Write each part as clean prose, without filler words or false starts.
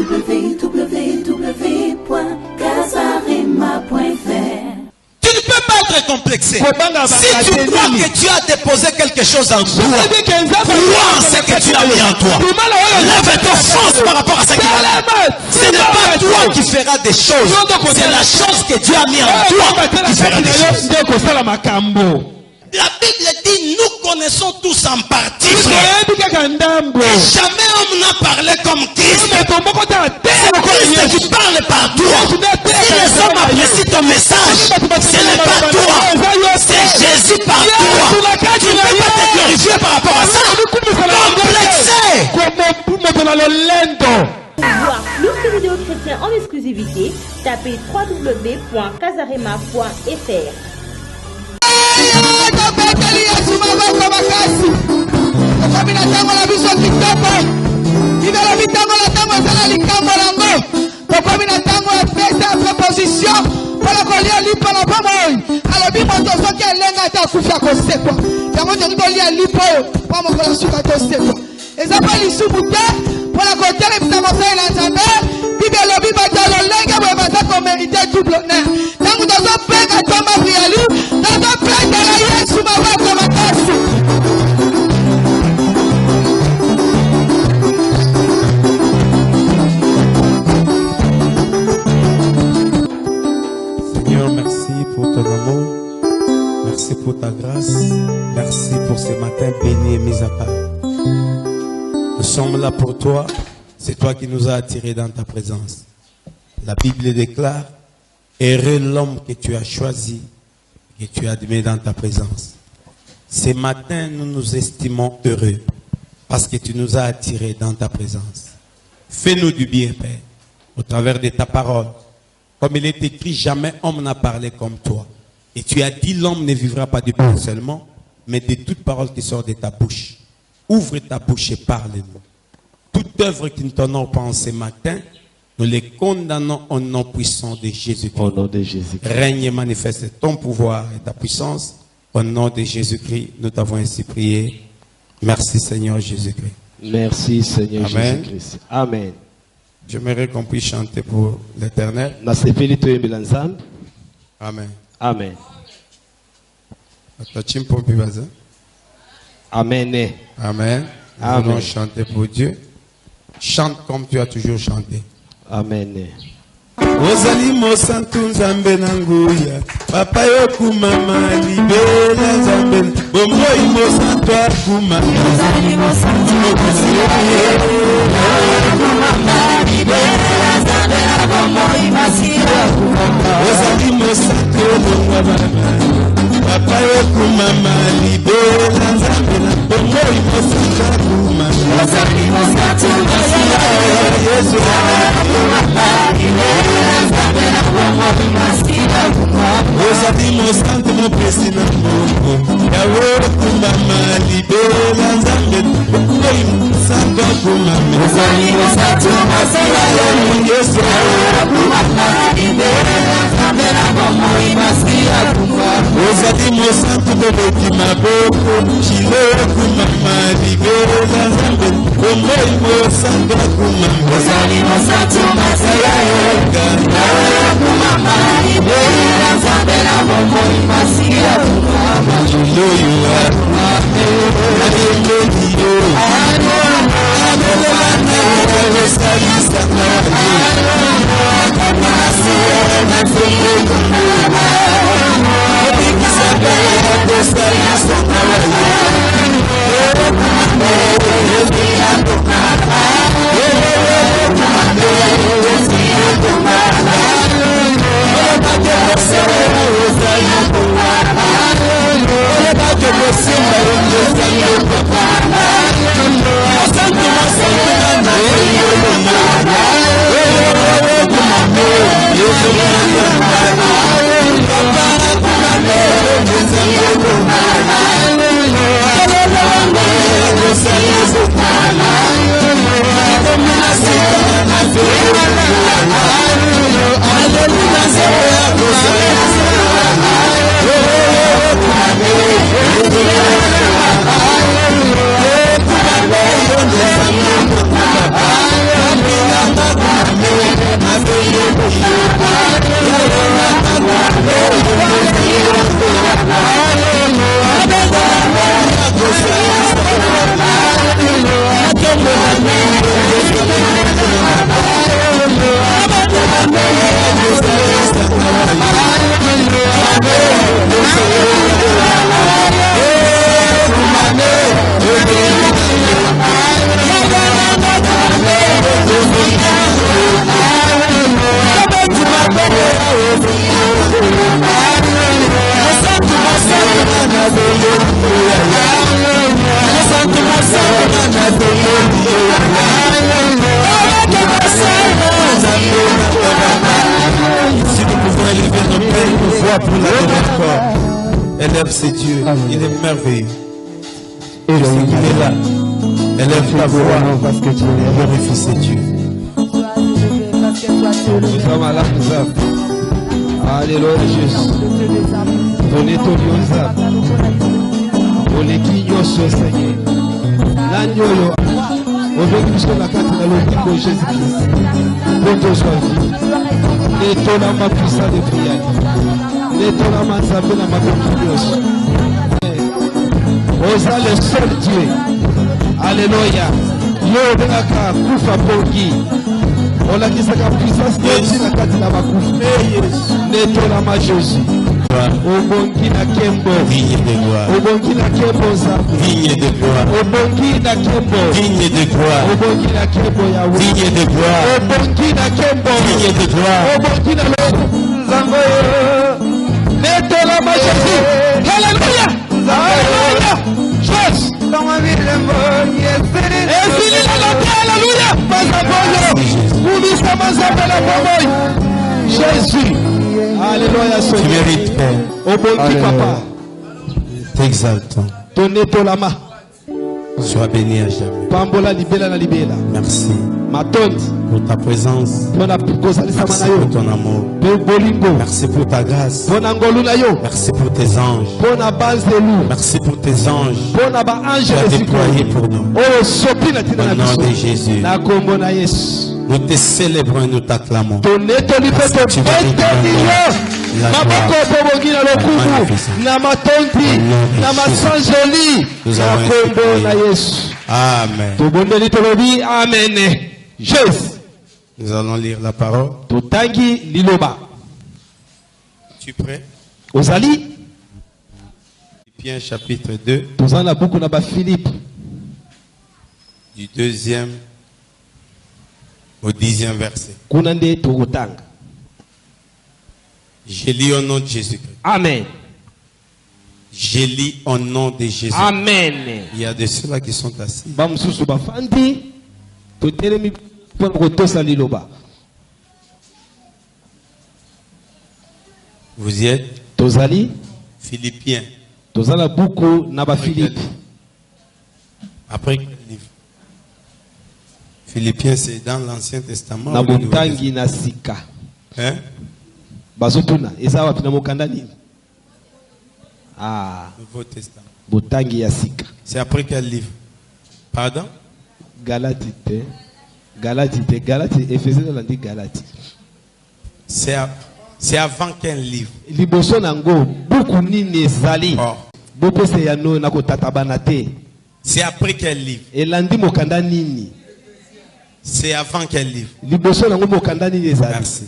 www.casarema.fr. Tu ne peux pas être complexé. Si tu crois que tu as déposé quelque chose en toi, crois en ce que tu as mis en toi. Lève ton force par rapport à ce qui va là. Ce n'est pas toi qui feras des choses. C'est la chose que Dieu a mis en toi qui fera des choses. La Bible dit, nous connaissons tous en partie, frère. Et jamais homme n'a parlé comme Christ. C'est Christ qui parle par toi. Si les hommes apprécient ton message, ce n'est pas toi, c'est Jésus par toi. Tu ne peux pas te glorifier par rapport à ça. Complexé. Pour voir plus de vidéos chrétiennes en exclusivité, tapez www.casarema.fr. Seigneur, merci pour ton amour, merci pour ta grâce, merci pour ce matin béni et mis à part. Nous sommes là pour toi, c'est toi qui nous as attirés dans ta présence. La Bible déclare, heureux l'homme que tu as choisi, que tu as admis dans ta présence. Ce matin, nous nous estimons heureux parce que tu nous as attirés dans ta présence. Fais-nous du bien, Père, au travers de ta parole. Comme il est écrit, jamais homme n'a parlé comme toi. Et tu as dit, l'homme ne vivra pas du pain seulement, mais de toute parole qui sort de ta bouche. Ouvre ta bouche et parle-nous. Toute œuvre qui ne t'honore pas en ce matin, nous les condamnons au nom puissant de Jésus-Christ. Au nom de Jésus. Règne et manifeste ton pouvoir et ta puissance. Au nom de Jésus-Christ, nous t'avons ainsi prié. Merci Seigneur Jésus-Christ. Merci Seigneur Amen. Jésus-Christ. Amen. J'aimerais qu'on puisse chanter pour l'Éternel. Amen. Amen. Amen. Amen. Nous allons chanter pour Dieu. Chante comme tu as toujours chanté. Amen. Ozali mosantu nzambe na nguya papa yokumama libela nzambe bomoi mosantu akuma Ozali mosantu yokumama libela nzambe bomoi masira Ozali mosantu yokumama papa yokumama libela nzambe bomoi mosantu akuma Ozali mosantu masira Yesu yokumama libela Ozali mosantu mopesi na moko yawe kumama libela nzambe okoi mosantu akumama Ozali mosantu masira Yesu kumama libela nzambe na bomoi masira Ozali mosantu bobeti maboko shilo kumama libela nzambe bomoi mosantu akumama Ozali mosantu masira kumama libela nzambe na bomoi masira kumama Shilo toi pour l'adorer encore. Élève ses dieux. Il est merveilleux. Et ce qu'il est là. Élève ta voix. Parce que tu es glorifie ses dieux. Nous sommes là, nous sommes. Alléluia, Jésus. Donnez ton Dieu. Oleki nyoso Seigneur. Nanyolo. Obéissons la carte de l'Olympique Jésus-Christ. Notre joie. Netona ma puissance de prière. Netona ma sabine ma confiance. Osa le seul Dieu. Alléluia. Yo benaka kufa pongi. Ola kisaka puissance de la carte de la makufa. Netona ma Jésus. Obongi na kembo. Vigne de gloire. Obongi na kembo za. Vigne de gloire. Obongi na kembo. Vigne de gloire. Obongi na kembo ya wu. Vigne de gloire. Obongi na kembo. Vigne de gloire. Obongi na zango. Netela ma Jésus. Alléluia. Alléluia. Jésus. Dans ma vie le monde est fini la paix. Alléluia. Pas nous nous sommes appelés pour Jésus. Alléluia. Tu mérites, Père. Obongi papa. T'exaltons. Donnez ton lama. Sois béni à jamais. Pambola libela na libela. Merci Matonde. pour ta présence. Merci pour ton amour. Merci pour ta grâce. Merci pour tes anges. Merci pour tes anges. Tu as déployé pour nous. Au nom de Jésus. Nous te célébrons et nous t'acclamons. Parce que tu mérites la Amen. Nous allons lire la parole. Tu es prêt? Philippiens chapitre 2. Du 2e au 10e verset. Je lis au nom de Jésus-Christ. Amen. Je lis au nom de Jésus. Amen. Il y a de ceux-là qui sont assis. Vous y êtes? Philippiens. Après quel livre? Philippiens, c'est dans l'Ancien Testament. Hein? Nouveau Testament. C'est après quel livre? Pardon? C'est avant quel livre? C'est après quel livre? C'est avant quel livre? Merci.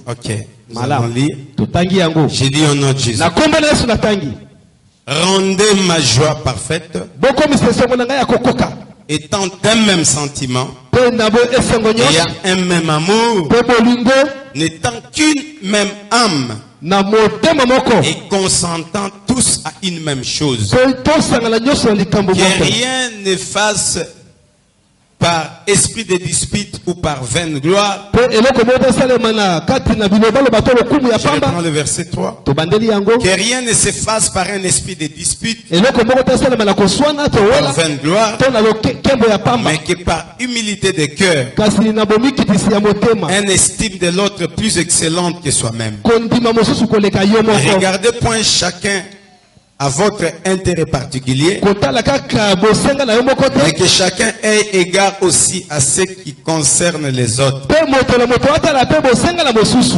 Ok. Nous allons lire. J'ai dit au nom de Jésus. Rendez ma joie parfaite, étant d'un même sentiment, ayant un même amour, n'étant qu'une même âme, et consentant tous à une même chose. Que rien ne fasse par esprit de dispute ou par vaine gloire. Je reprends le verset 3. Que rien ne se fasse par un esprit de dispute ou par vaine gloire, mais que par humilité de cœur, un estime de l'autre plus excellente que soi-même. Regardez point chacun à votre intérêt particulier, et que chacun ait égard aussi à ce qui concerne les autres.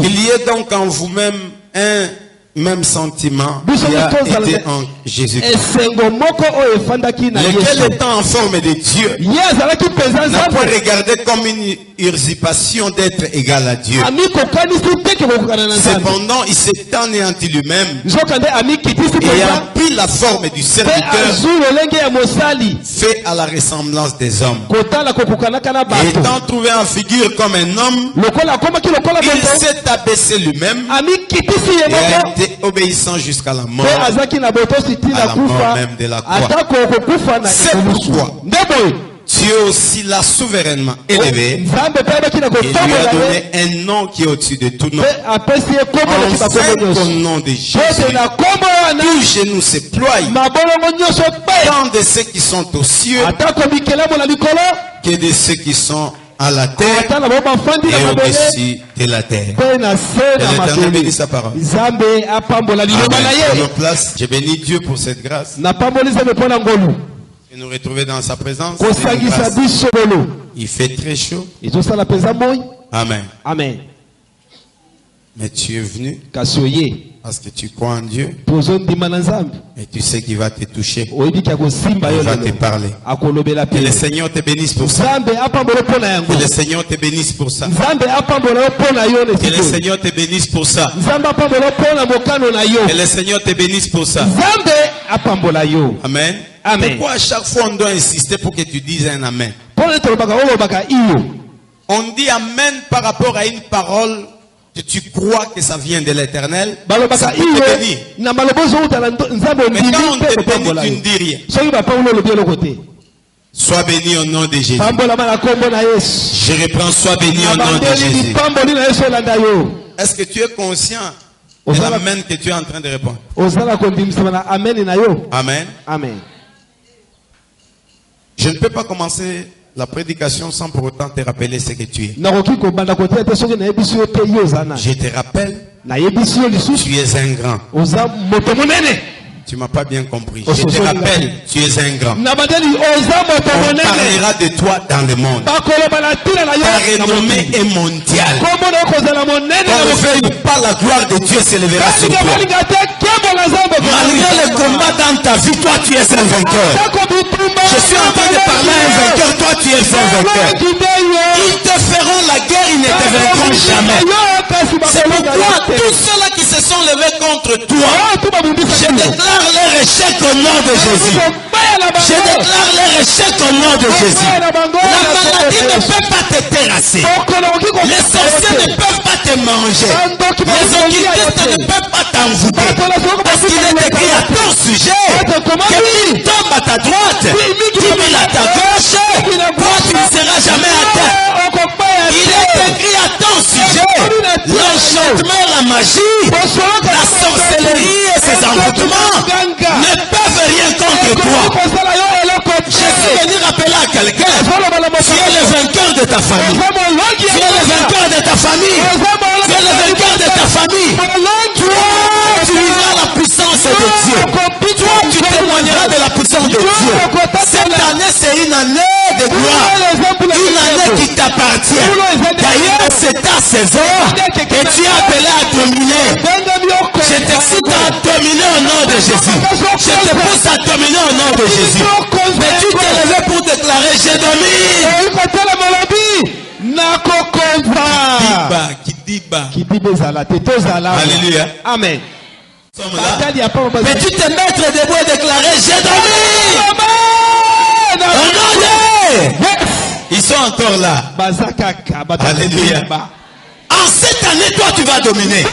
Il y ait donc en vous-même un même sentiment qui a été en Jésus-Christ, lequel étant en forme de Dieu n'a pas regardé comme une usurpation d'être égal à Dieu. Cependant, il s'est anéanti lui-même et a pris la forme du serviteur fait à la ressemblance des hommes. Et étant trouvé en figure comme un homme, il s'est abaissé lui-même et a été obéissant jusqu'à la mort, à la mort même de la croix. C'est pourquoi Dieu aussi l'a souverainement élevé. Il lui a donné un nom qui est au-dessus de tout nom. Au nom de Jésus, tout genou se ploie, tant de ceux qui sont aux cieux que de ceux qui sont à la terre et au-dessus de la terre. L'Éternel bénit sa parole. Place. Je bénis Dieu pour cette grâce. Et nous retrouver dans sa présence. Il fait très chaud. Amen. Amen. Mais tu es venu parce que tu crois en Dieu et tu sais qu'il va te toucher. Il va te parler. Que le Seigneur te bénisse pour ça. Que le Seigneur te bénisse pour ça. Que le Seigneur te bénisse pour ça. Que le Seigneur te bénisse pour ça. Amen. Amen. Pourquoi à chaque fois on doit insister pour que tu dises un amen? On dit amen par rapport à une parole que tu crois que ça vient de l'Éternel. Ça peut te bénir. Mais quand on te bénit, tu ne dis rien. Sois béni au nom de Jésus. Je reprends, sois béni au nom de Jésus. Est-ce que tu es conscient de l'amen que tu es en train de répondre? Amen. Amen. Je ne peux pas commencer la prédication sans pour autant te rappeler ce que tu es. Je te rappelle, tu es un grand. Tu m'as pas bien compris. Je te rappelle, tu es un grand. On parlera de toi dans le monde. Ta renommée est mondiale. On ne fait pas la gloire de Dieu s'élèvera sur toi. Malgré le combat dans ta vie, toi tu es un vainqueur. Je suis en train de parler à un vainqueur, toi tu es un vainqueur. Ils te feront la guerre, ils ne te vaincront jamais. C'est pourquoi tous ceux-là qui se sont levés contre toi, je déclare leur échec au nom de Jésus. Je déclare leur échec au nom de Jésus. La maladie ne peut pas te terrasser. Les sorciers ne peuvent pas te manger. Les occultistes ne peuvent pas t'envoûter. Parce qu'il est écrit à ton sujet que il tombe à ta droite, 10 000 à ta gauche, toi tu ne seras jamais à terre. Il est écrit à ton sujet, l'enchantement, la magie, la sorcellerie et ses envoûtements ne peuvent rien contre toi. Je suis venu rappeler à quelqu'un, tu es le vainqueur de ta famille. Tu es le vainqueur de ta famille. Tu es le vainqueur de ta famille. Toi, tu vivras la puissance de Dieu. Toi, tu témoigneras de la puissance de Dieu. Cette année, c'est une année de gloire. Une année qui t'appartient. D'ailleurs, c'est ta saison et tu es appelé à dominer. Je t'excite à dominer au nom de Jésus. Je te pousse à dominer au nom de Jésus. Mais tu t'es levé pour déclarer, je domine. Alléluia. Amen. Mais tu te mettre debout et déclarer, je domine. Ils sont encore là. Alléluia. En cette année, toi, tu vas dominer.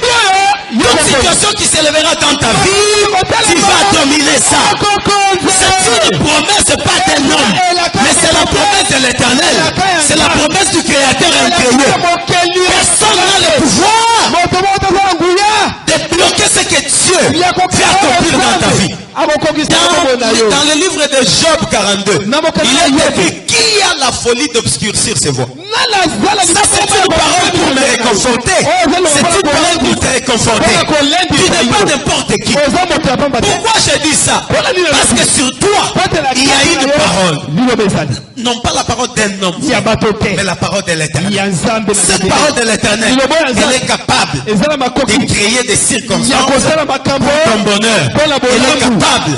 Toute situation qui s'élèvera dans ta vie, tu vas dominer ça. C'est une promesse, pas d'un homme, mais c'est la promesse de l'Éternel. C'est la promesse du Créateur intérieur. Personne n'a le pouvoir de bloquer ce que Dieu fait accomplir dans ta vie. Dans le livre de Job 42, il est écrit qui a la folie d'obscurcir ses voies. Ça, c'est une parole pour me réconforter. C'est une parole pour te réconforter. Tu n'es pas n'importe qui. Pourquoi je dis ça? Parce que sur toi, il y a une parole. Non pas la parole d'un homme, mais la parole de l'Éternel. Cette parole de l'Éternel, elle est capable de créer des circonstances pour ton bonheur. Elle est capable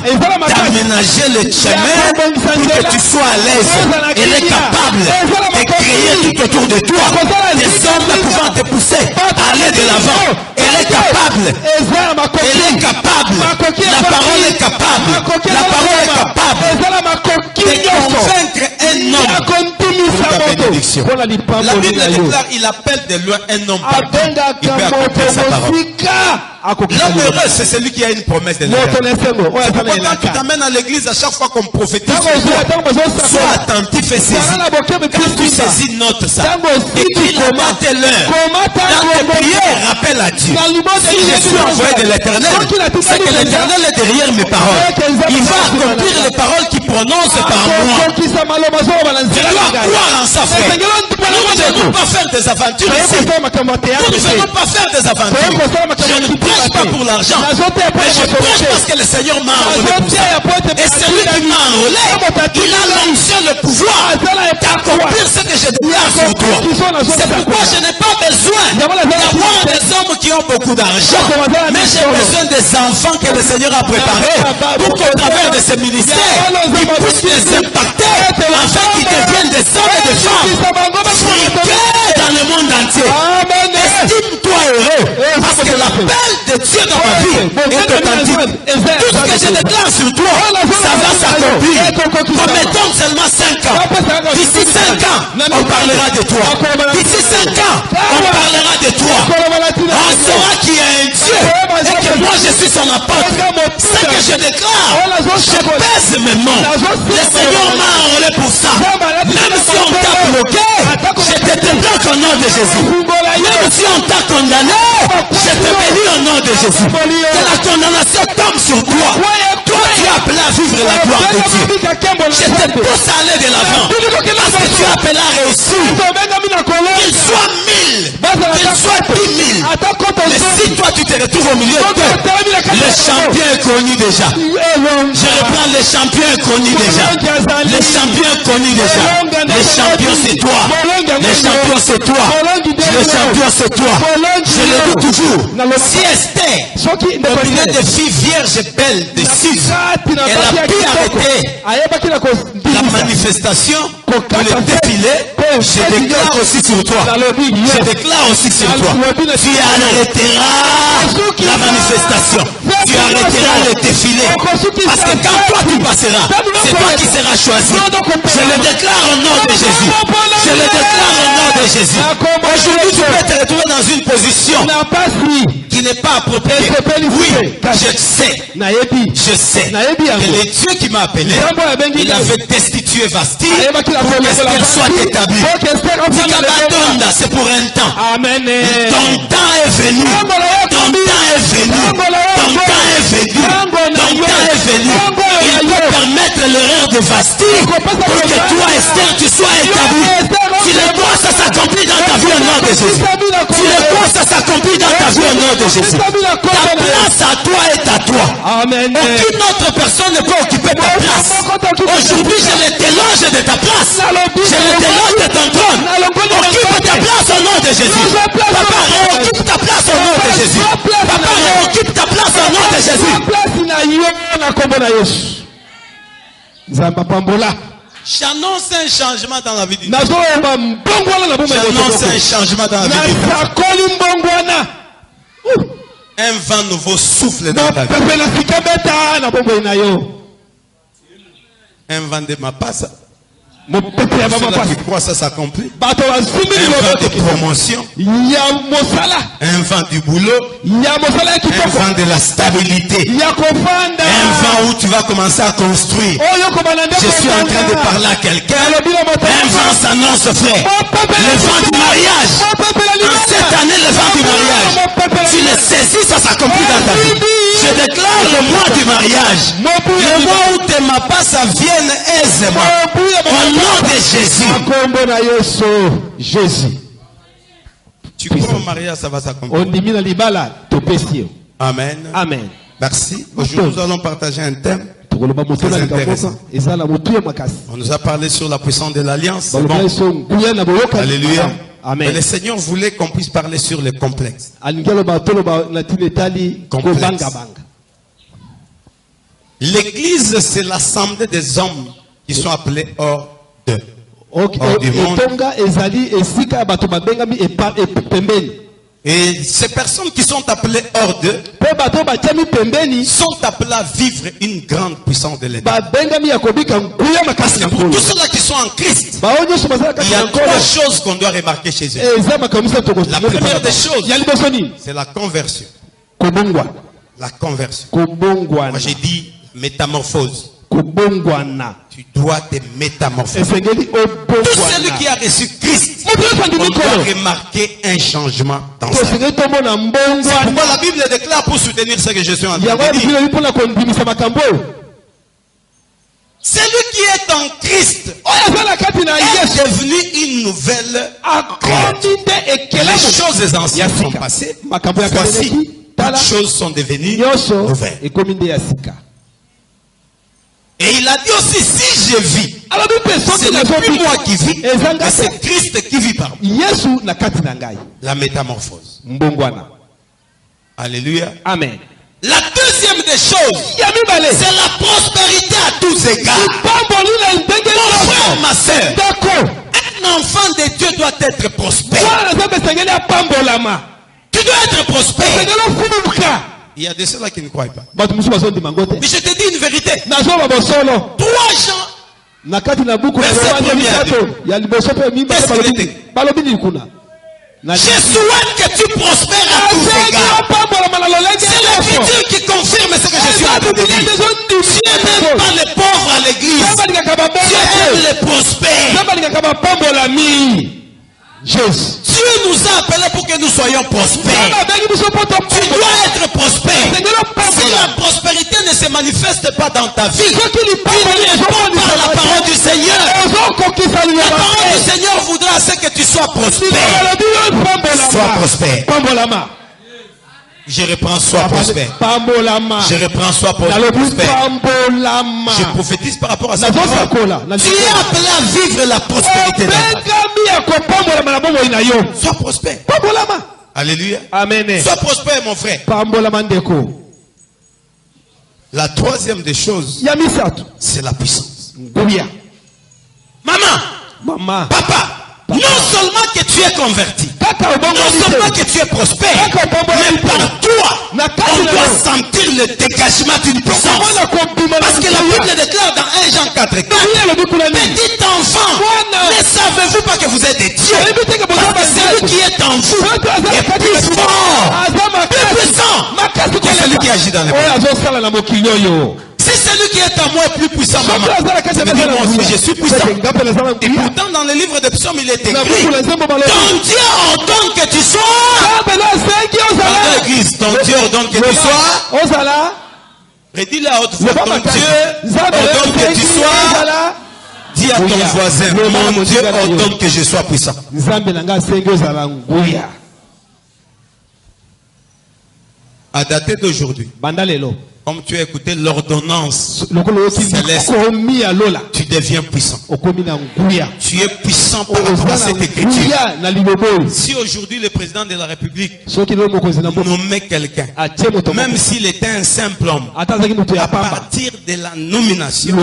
d'aménager le chemin pour que tu sois à l'aise. Elle est capable de créer tout autour de toi des hommes pouvant te pousser à aller de l'avant. Elle est capable. Elle est capable. La parole est capable. La parole est capable de convaincre un un homme pour ta bénédiction. La Bible déclare, il appelle de loin un homme partout. Il peut accomplir sa parole. L'homme heureux, c'est celui qui a une promesse de l'éternel. C'est pourquoi quand tu t'amènes à l'église, à chaque fois qu'on prophétise, sois attentif et saisi. Quand tu saisis, note ça. Écris la date et l'heure. Dans tes prières, rappelle à Dieu. Si je suis envoyé de l'éternel, c'est que l'éternel est derrière mes paroles. Il va accomplir les paroles qu'il prononce par moi. Je dois croire en ça, frère. Nous ne venons pas faire des aventures ici. Nous ne venons pas faire des aventures. Je ne prêche pas pour l'argent, mais je prêche parce que le Seigneur m'a enrôlé pour ça. Et celui qui m'a enrôlé, il a l'onction, le pouvoir d'accomplir ce que je déclare sur toi. C'est pourquoi je n'ai pas besoin d'avoir des hommes qui ont beaucoup d'argent, mais j'ai besoin des enfants que le Seigneur a préparés pour qu'au travers de ce ministère, ils puissent les impacter afin qu'ils deviennent des hommes et des femmes friqués dans le monde entier. Estime-toi heureux parce que l'appel de Dieu dans ma vie est authentique. Tout ce que je déclare sur toi, ça va s'accomplir. Promettons seulement 5 ans. D'ici 5 ans, on parlera de toi. D'ici 5 ans, on parlera de toi. On saura qu'il y a un Dieu et que moi je suis son apôtre. Ce que je déclare, je pèse mes mots. Le Seigneur m'a enrôlé pour ça. Même si on t'a bloqué, je te débloque au nom de Jésus. Même si on t'a condamné, je te bénis au nom de Jésus. Que la condamnation tombe sur toi. Toi, tu es appelé à vivre la gloire de Dieu. Je te pousse à aller de l'avant. Parce que tu es appelé à réussir. Qu'il soit 1000, qu'il soit 10 000. Mais si toi tu te retrouves au milieu de toi, le champion est connu déjà. Je reprends, le champion est connu déjà. Le champion est connu déjà. Le champion c'est toi. Le champion c'est toi. Le champion c'est toi. Je le dis toujours. Si Esther, combinée de filles vierges belles de 6, elle a pu arrêter la manifestation pour le défilé, je déclare aussi sur toi. Je déclare aussi sur toi. Tu arrêteras la manifestation. Tu arrêteras le défilé. Parce que quand toi tu passeras, c'est toi qui seras choisi. Je le déclare au nom de Jésus. Je le déclare au nom de Jésus. Aujourd'hui tu peux te retrouver dans une position qui n'est pas appropriée. Oui, je sais que le Dieu qui m'a appelé, il avait destitué Vasti pour qu'elle soit établie. Dikabatonda, c'est pour un temps. Amen. Ton temps est venu. Ton temps est venu. Ton temps est venu. Ton temps est venu. Il peut permettre l'erreur de Vasti pour que toi, Esther, tu sois établi. Si le droit, ça s'accomplit dans ta vie au nom de Jésus. Si le droit, ça s'accomplit dans ta vie au nom de Jésus. Ta place à toi est à toi. Amen. Aucune autre personne ne peut occuper ta place. Aujourd'hui, je le déloge de ta place. Je le déloge de ton trône. Occupe ta place au nom de Jésus. Papa, réoccupe ta place au nom de Jésus. Papa, réoccupe ta place au nom de Jésus. J'annonce un changement dans la vie du J'annonce un changement dans la vie du Un vent nouveau souffle dans ta vie. Un vent de ma passe. Qui croit ça s'accomplit. Un vent de promotion. Un vent du boulot. Un vent de la stabilité. Un vent où tu vas commencer à construire. Je suis en train de parler à quelqu'un. Un vent s'annonce, frère. Le vent du mariage. En cette année, le vent du mariage. Tu le saisis, ça s'accomplit dans ta vie. Je déclare le mois du mariage. Le mois où tes mapas ça vienne aisément. Au nom de Jésus. Tu crois au mariage, ça va s'accomplir. Amen. Amen. Merci. Aujourd'hui, nous allons partager un thème très intéressant. On nous a parlé sur la puissance de l'alliance. Bon. Alléluia. Amen. Mais le Seigneur voulait qu'on puisse parler sur les complexes. L'église, c'est l'assemblée des hommes qui sont appelés hors d'eux. Hors du monde. Et ces personnes qui sont appelées hors d'eux sont appelées à vivre une grande puissance de l'état. Parce que pour tous ceux-là qui sont en Christ, il y a trois choses qu'on doit remarquer chez eux. La première des choses, c'est la conversion. La conversion. Moi j'ai dit métamorphose. Tu dois te métamorphoser. Tout celui qui a reçu Christ, on doit remarquer un changement dans sa vie. C'est pourquoi la Bible déclare pour soutenir ce que je suis en train de dire. Celui qui est en Christ est devenu une nouvelle créature. Les choses anciennes sont passées. Voici, toutes choses sont devenues nouvelles. Et il a dit aussi, si je vis, ce n'est plus moi qui vis, mais c'est Christ qui vit par moi. La métamorphose. Alléluia. Amen. La deuxième des choses, c'est la prospérité à tous égards. Mon frère, ma soeur, un enfant de Dieu doit être prospère. Tu dois être prospère. Il y a des ceux-là qui ne croient pas. Mais je te dis une vérité. 3 Jean. Je souhaite que tu prospères à tous égards. C'est l'Écriture qui confirme ce que je suis en train de dire. Tu n'aimes pas les pauvres à l'église. Tu aimes les prospères. Dieu nous a appelés pour que nous soyons prospères. Tu dois être prospère. Si la prospérité ne se manifeste pas dans ta vie, il répond par la parole du Seigneur. La parole du Seigneur voudra que tu sois prospère. Sois prospère. Je reprends, sois prospère. Je reprends, sois prospère. Je prophétise par rapport à ça. Tu es appelé à vivre la prospérité. Sois prospère. Alléluia. Amen. Sois prospère, mon frère. La troisième des choses, c'est la puissance. Maman, papa, non seulement que tu es converti, non seulement que tu es prospère, mais par toi, on doit sentir le dégagement d'une puissance. Parce que la Bible déclare dans 1 Jean 4, petit enfant, ne savez-vous pas que vous êtes des dieux? Parce que celui qui est en vous est plus fort, plus puissant que celui qui agit dans les mondes. Si celui qui est en moi est plus puissant, maman, ça veut dire moi aussi je suis puissant. Et pourtant dans le livre de Psaume il est écrit, ton Dieu ordonne que tu sois. Ton Dieu ordonne que tu sois. Redis-le à haute voix, ton Dieu ordonne que tu sois. Dis à ton voisin, mon Dieu ordonne que je sois puissant. À dater d'aujourd'hui, comme tu as écouté l'ordonnance céleste, tu deviens puissant. Tu es puissant par rapport à cette écriture. Si aujourd'hui le président de la République nommait quelqu'un, même s'il était un simple homme, à partir de la nomination,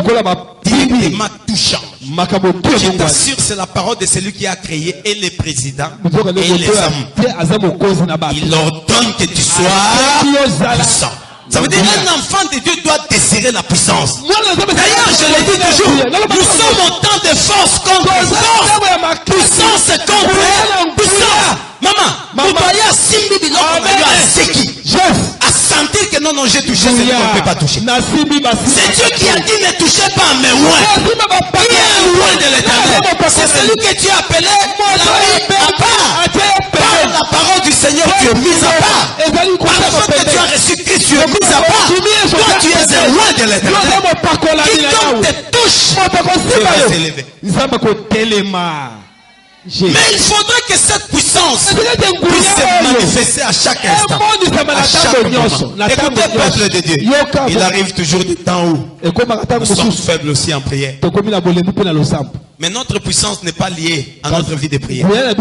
directement tout change. Je t'assure, c'est la parole de celui qui a créé et les présidents et les hommes. Il ordonne que tu sois puissant. Ça veut dire qu'un enfant de Dieu doit désirer la puissance. D'ailleurs, je le dis toujours, nous sommes au temps de force contre force. Puissance contre puissance. Maman, vous voyez à Simbi Biloko, à Seki. À sentir que non, j'ai touché ce qu'on ne peut pas toucher. C'est Dieu qui a dit ne touchez pas, mais loin. Qui est loin de l'éternel. C'est celui que tu as appelé à part. Par la parole du Seigneur, tu es mis à part. Par le fait que tu as reçu Christ, tu es mis à part. Toi, tu es loin de l'éternel. Quiconque te touche, tu vas s'élever. Mais il faudrait que cette puissance puisse se manifester à chaque instant, à chaque moment. Écoutez, peuple de Dieu, il arrive toujours des temps où nous sommes faibles aussi en prière. Mais notre puissance n'est pas liée à notre vie de prière. La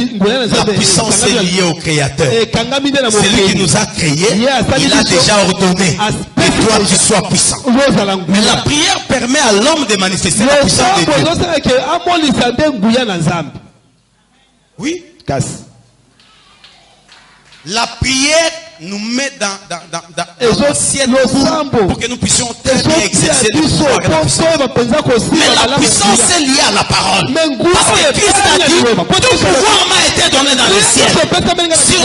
puissance est liée au Créateur. C'est lui qui nous a créés. Il a déjà ordonné que toi tu sois puissant. Mais la prière permet à l'homme de manifester la puissance de Dieu. Oui. La prière nous met dans le ciel pour que nous puissions très bien exercer le pouvoir et la puissance. Mais la puissance est liée à la parole. Parce que Christ a dit, tout pouvoir m'a été donné dans le ciel, sur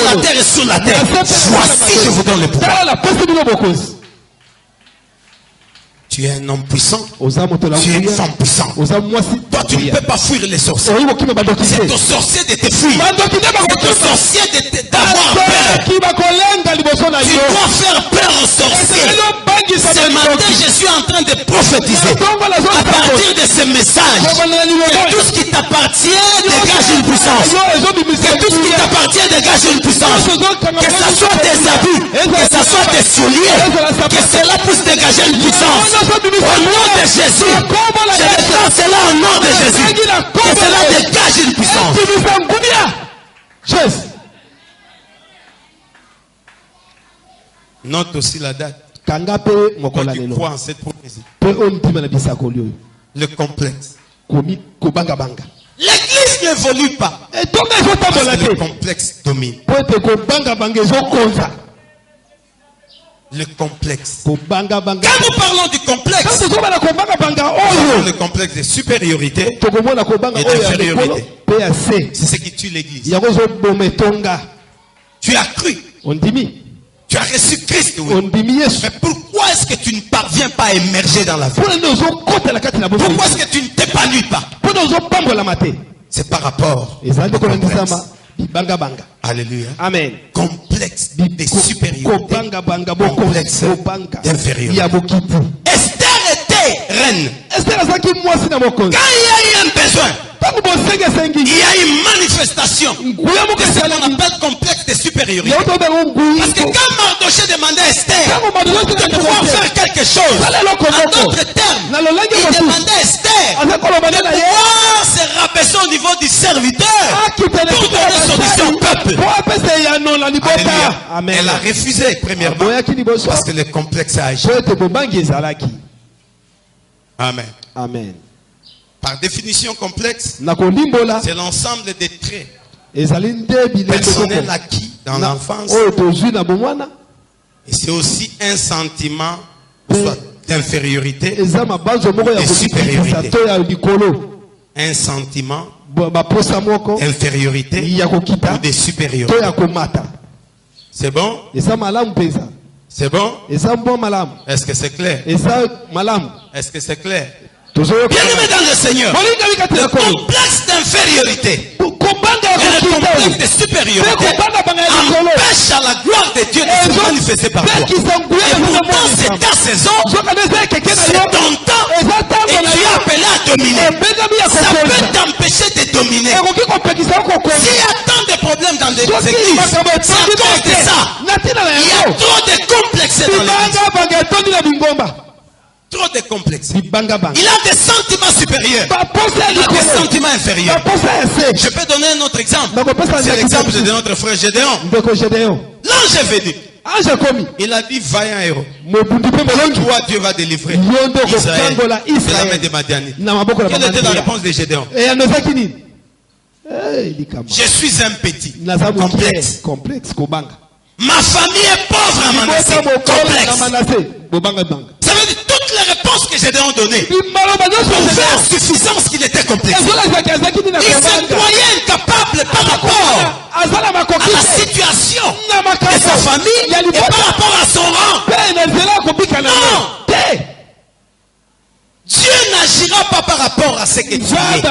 la terre et sous la terre. Voici, je vous donne le pouvoir. Tu es un homme puissant. Tu es une femme puissante. Toi, tu ne peux pas fuir les sorciers. C'est au sorcier de te fuir. C'est au sorcier d'avoir peur. Tu dois faire peur aux sorciers. Ce matin, je suis en train de prophétiser à partir de ce message que tout ce qui t'appartient dégage une puissance. Que tout ce qui t'appartient dégage une puissance. Que ce soit tes habits, que ce soit tes souliers, que cela puisse dégager une puissance. Au nom de Jésus, je déclare cela au nom de Jésus. Que cela dégage une puissance. Note aussi la date. Quand tu crois en cette prophétie. Le complexe. L'église n'évolue pas. Le complexe domine. Le complexe. Quand nous parlons du complexe, le complexe de supériorité et d'infériorité. C'est ce qui tue l'église. Tu as cru. Tu as reçu Christ, oui. Mais pourquoi est-ce que tu ne parviens pas à émerger dans la vie? Pourquoi est-ce que tu ne t'épanouis pas? C'est par rapport au complexe. Alléluia. Amen. Complexe de supériorité. Complexe d'infériorité. Esther était reine. Quand il y a eu un besoin, il y a une manifestation de ce qu'on appelle complexe de supériorité. Parce que quand Mardoché demandait à Esther de pouvoir faire quelque chose, en d'autres termes, il demandait à Esther de pouvoir se rabaisser au niveau du serviteur pour donner solution au peuple. Alléluia. Elle a refusé premièrement parce que le complexe a agi. Amen. Amen. Par définition complexe, c'est l'ensemble des traits personnels acquis dans l'enfance. Et c'est aussi un sentiment d'infériorité et de supériorité. Un sentiment d'infériorité ou de supériorité. C'est bon? C'est bon? Est-ce que c'est clair? Est-ce que c'est clair? Bien-aimé dans le Seigneur, le complexe d'infériorité et le complexe de supériorité empêche à la gloire de Dieu de se manifester par toi. Et pourtant, c'est ta saison, c'est ton temps, et tu es appelé à dominer. Ça peut t'empêcher de dominer. S'il y a tant de problèmes dans les églises, c'est à cause de ça. Il y a trop de complexes dans l'église. Trop de complexes. Il a des sentiments supérieurs. Il a des sentiments inférieurs. Je peux donner un autre exemple. C'est l'exemple de notre frère Gédéon. L'ange est venu. Il a dit vaillant héros. Toi Dieu va délivrer Israël de la main des Madianites. Quelle était la réponse de Gédéon? Je suis un petit. Complexe. Ma famille est pauvre à Manassé. Complexe. Ça veut dire toutes les réponses que Gédéon données pour faire suffisance qu'il était complexe. Il se croyait incapable par rapport à la situation de sa famille et par rapport à son rang. Non. Dieu n'agira pas par rapport à ce que tu es. Dieu agit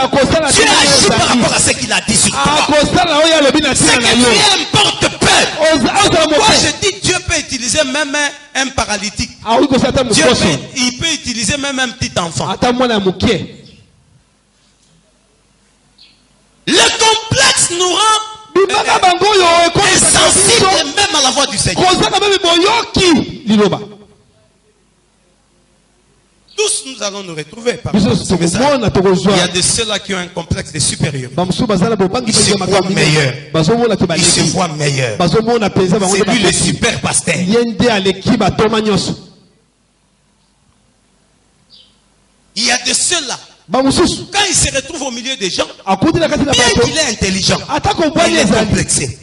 par rapport à ce qu'il a dit sur toi. Ce que tu es importe peu. Pourquoi je dis Dieu peut utiliser même un paralytique. Il peut utiliser même un petit enfant. Le complexe nous rend insensibles même à la voix du Seigneur. Tous nous allons nous retrouver par ce message. Il y a de ceux-là qui ont un complexe de supériorité. Ils se croient meilleurs. Ils se voient meilleurs. C'est lui le super pasteur. Il y a de ceux-là. Quand il se retrouve au milieu des gens, bien qu'il est intelligent, il est complexé.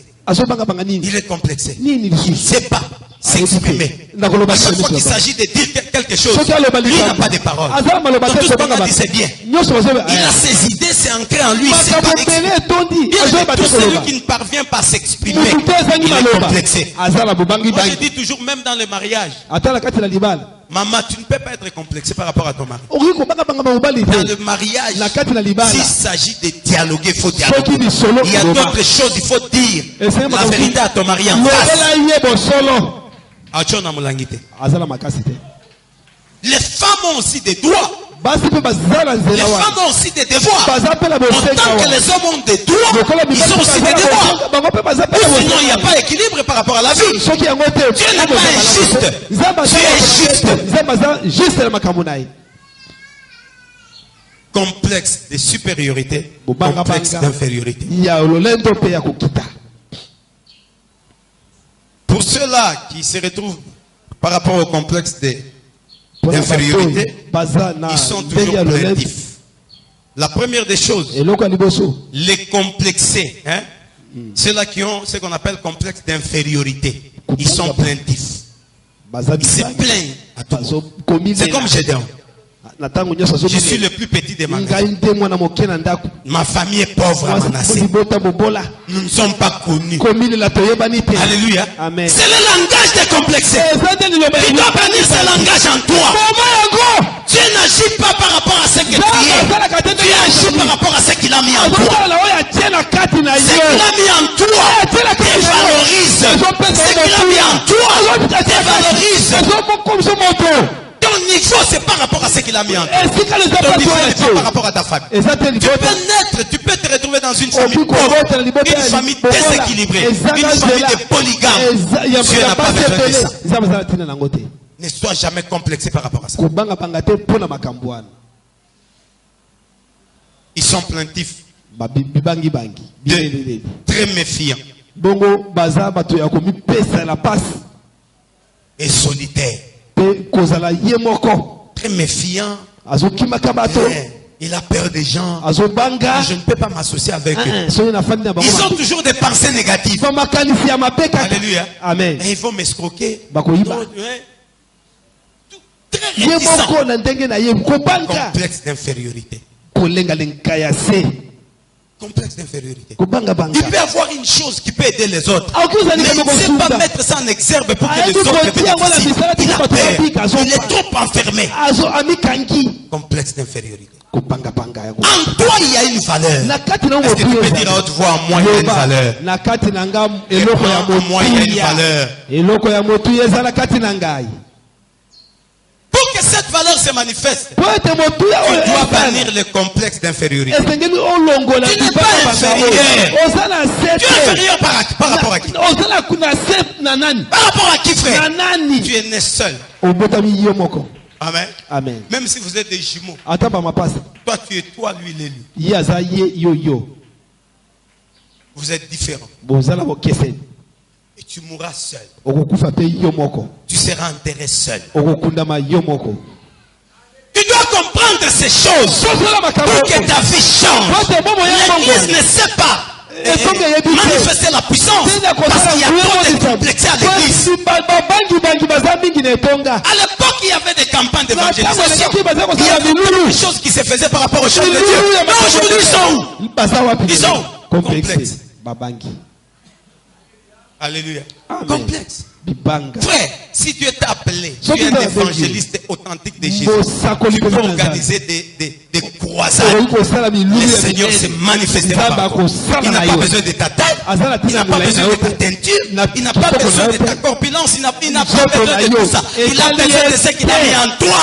Il est complexé. Il ne sait pas s'exprimer. À chaque fois qu'il s'agit de dire quelque chose, lui n'a pas de parole. Donc tout ce qu'on a dit, c'est bien. Il a ses idées, c'est ancré en lui. C'est pas exprimé. Tout celui qui ne parvient pas à s'exprimer, il est complexé. Moi, je dis toujours, même dans le mariage, maman, tu ne peux pas être complexé par rapport à ton mari. Dans le mariage, s'il s'agit de dialoguer, il faut dialoguer. Il y a d'autres choses, il faut dire la vérité à ton mari en face. Les femmes ont aussi des droits. Les femmes ont aussi des devoirs. Autant que les hommes ont des droits, ils ont aussi des devoirs. Sinon, il n'y a pas d'équilibre par rapport à la vie. Dieu n'est pas injuste. Dieu est juste. Complexe de supériorité, complexe d'infériorité. Pour ceux-là qui se retrouvent par rapport au complexe d'infériorité, ils sont toujours plaintifs. La première des choses, les complexés, hein, ceux-là qui ont ce qu'on appelle complexe d'infériorité, ils sont plaintifs. Ils se plaignent à tout. C'est comme Gédéon. Je suis le plus petit des magasins. Ma famille est pauvre à Manassé. Nous ne sommes pas connus. Alléluia. C'est le langage des complexés. Tu dois bannir ce langage en toi. Dieu n'agit pas par rapport à ce que tu es. Dieu agit par rapport à ce qu'il a mis en toi. Ce qu'il a mis en toi te valorise. Ce qu'il a mis en toi te valorise. Ton niveau, c'est par rapport à ce qu'il a mis en toi. Ton niveau n'est pas par rapport à ta famille. Tu peux te retrouver dans une famille pauvre, une famille déséquilibrée, une famille de polygames. Dieu n'a pas besoin de ça. Ne sois jamais complexé par rapport à ça. Ils sont plaintifs, très méfiants et solitaires. Très méfiant. Il a peur des gens. Je ne peux pas m'associer avec eux. Ils ont toujours des pensées négatives. Alléluia. Amen. Et ils vont m'escroquer. Très réticent. Complexe d'infériorité. Complexe d'infériorité. Il peut avoir une chose qui peut aider les autres, mais il ne sait pas mettre ça en exergue pour que les autres bénéficient. Il a peur. Il est trop enfermé. Complexe d'infériorité. En toi, il y a une valeur. Est-ce que tu peux dire à haute voix, en moi, il y a une valeur? En moi, il y a une valeur. Pour que cette valeur se manifeste, tu dois bannir le complexe d'infériorité. Tu n'es pas inférieur. Tu es inférieur par rapport à qui? Par rapport à qui, frère? Tu es né seul. Amen. Amen. Même si vous êtes des jumeaux, toi tu es toi, lui il est lui. Vous êtes différents. Et tu mourras seul. Tu seras enterré seul. Tu dois comprendre ces choses pour que ta vie change. L'Église ne sait pas manifester la puissance parce qu'il y a trop de complexés à l'Église. À l'époque, il y avait des campagnes d'évangélisation. Il y avait beaucoup de choses qui se faisaient par rapport aux choses de Dieu. Mais aujourd'hui, ils sont où? Ils sont complexes. Alléluia. Amen. Complexe. Frère, si Dieu t'a appelé, tu es un évangéliste authentique de Jésus, tu peux organiser des croisades. Le Seigneur se manifestera par toi. Il n'a pas besoin de ta tête, il n'a pas besoin de ta teinture, il n'a pas besoin de ta corpulence, il n'a pas besoin de tout ça. Il a besoin de ce qu'il a mis en toi.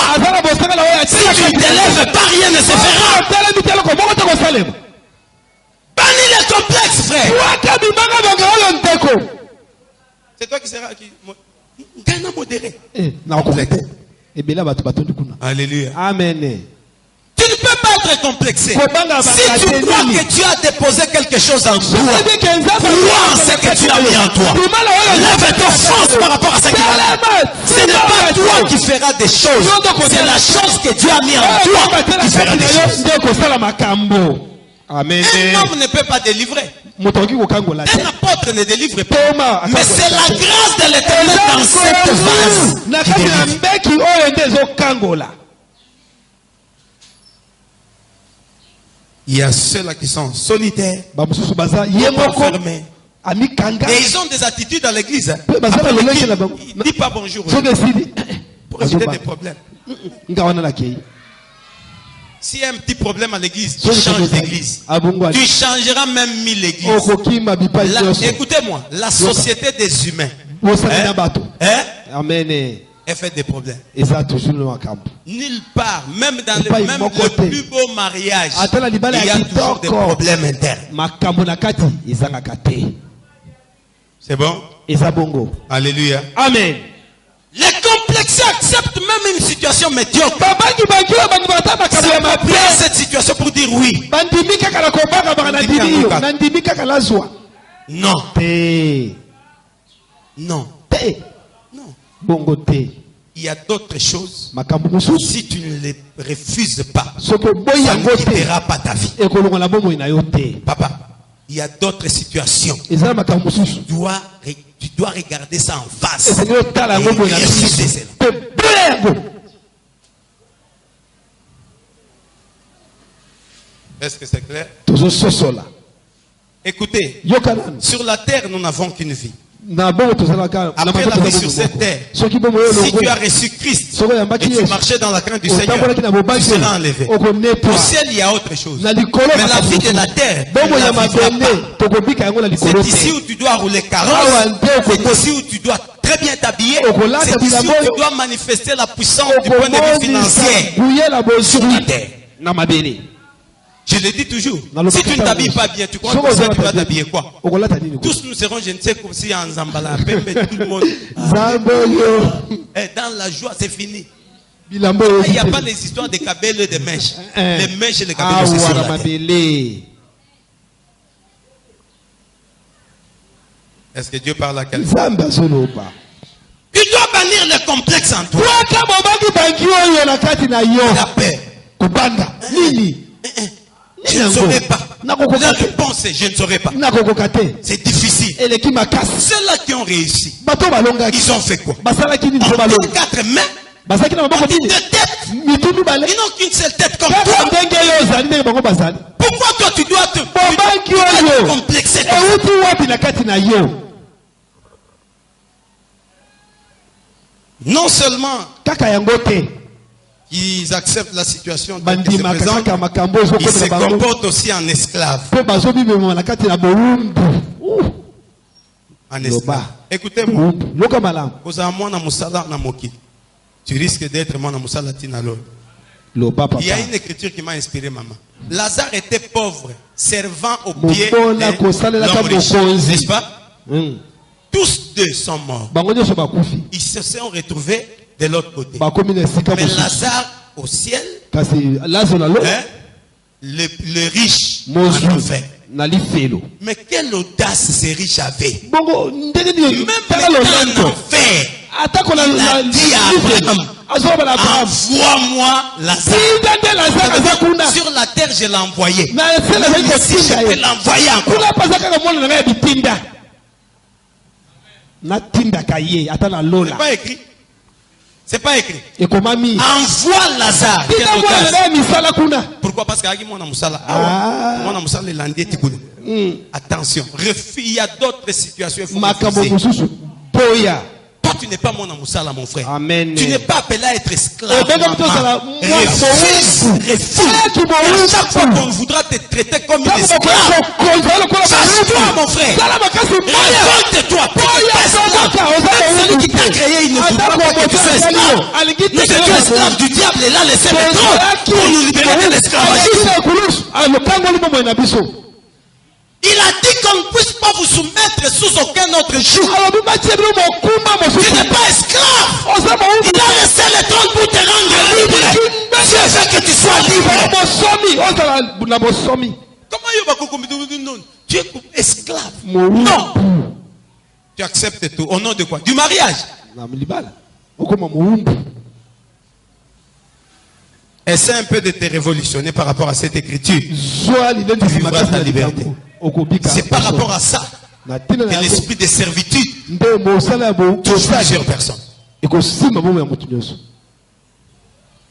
Si tu ne t'élèves pas, rien ne se fera. Bannis les complexes, frère. C'est toi qui seras modéré. Alléluia. Amen. Tu ne peux pas être complexé. Si tu crois que tu as déposé quelque chose en toi, crois en ce que tu as mis en toi. Lève ta force par rapport à ce qu'il a. Ce n'est pas toi qui feras des choses. C'est la chose que Dieu a mis en toi qui fera des choses. Amen. Un homme ne peut pas délivrer. Un apôtre ne délivre pas. Mais c'est la grâce de l'Éternel dans cette vase qui délivre. Il y a ceux-là qui sont solitaires, enfermés. Et ils ont des attitudes dans l'église. Ils ne disent pas bonjour. Pour éviter des problèmes. S'il y a un petit problème à l'église, tu changes d'église. Tu changeras même 1000 églises. Écoutez-moi, la société des humains elle fait des problèmes. Nulle part, même dans le plus beau mariage, il y a toujours des problèmes internes. C'est bon? Alléluia. Amen. Les complexés acceptent même une situation médiocre. Ça m'a pris cette situation pour dire oui. Non. Non. Non. Il y a d'autres choses. Si tu ne les refuses pas, ça ne quittera pas ta vie. Papa, il y a d'autres situations. Tu dois regarder ça en face. Est-ce que c'est clair? Écoutez, sur la terre, nous n'avons qu'une vie. Après la vie sur cette terre, si tu as reçu Christ et tu marchais dans la crainte du Seigneur, tu seras enlevé. Au ciel, il y a autre chose. Mais la vie de la terre, c'est ici où tu dois rouler carrosse. C'est ici où tu dois très bien t'habiller. C'est ici où tu dois manifester la puissance du point de vue financier sur la terre. Je le dis toujours. Si tu ne t'habilles pas bien, tu crois que tu vas t'habiller quoi? Tous nous serons, je ne sais pas si en Zambala, tout le monde. Dans la joie, c'est fini. Il n'y a pas les histoires des cabelles et des mèches. Les mèches et les cabelles, c'est sur la terre. Est-ce que Dieu parle à quelqu'un? Tu dois bannir le complexe en toi. La paix. Je ne saurais pas. Je pense, je ne saurais pas. C'est difficile. Ceux-là qui ont réussi, ils ont fait quoi? En 4 mains, de tête. Ils n'ont qu'une seule tête comme toi. Pourquoi toi tu dois te complexer? Non seulement ils acceptent la situation qui se présente, ils se comportent aussi en esclaves. En esclaves. Écoutez-moi. Tu risques d'être mon Moussala Tinalo. Il y a une écriture qui m'a inspiré, maman. Lazare était pauvre, servant au pied de l'homme riche. N'est-ce pas? Tous deux sont morts. Ils se sont retrouvés de l'autre côté. Mais Lazare au ciel, le riche en enfer. Mais quelle audace ces riches avaient. Même en enfer, il a dit à Abraham, envoie-moi Lazare. Sur la terre, je l'ai envoyé. Mais si je peux l'envoyer encore. C'est pas écrit. C'est pas écrit. Envoie Lazare. Pourquoi? Parce qu'il y a attention. Il y a d'autres situations. Toi, tu n'es pas mon Moussala, mon frère. Amen. Tu n'es pas appelé à être esclave. Refuse. À chaque fois qu'on voudra te traiter comme une esclave, change-toi, mon frère. Révolte-toi. Celui qui t'a créé, il ne voudra pas que tu sois esclave. Nous étions esclaves du diable et là, laissez le trône pour nous libérer de l'esclavagisme. Il a dit qu'on ne puisse pas vous soumettre sous aucun autre joug. Tu n'es pas esclave. Il a laissé le trône pour te rendre libre. Dieu veut que tu sois libre. Comment tu es esclave? Non. Tu acceptes tout. Au nom de quoi? Du mariage. essaie un peu de te révolutionner par rapport à cette écriture. Tu vivras ta liberté. C'est par rapport à ça que l'esprit de servitude touche plusieurs personnes.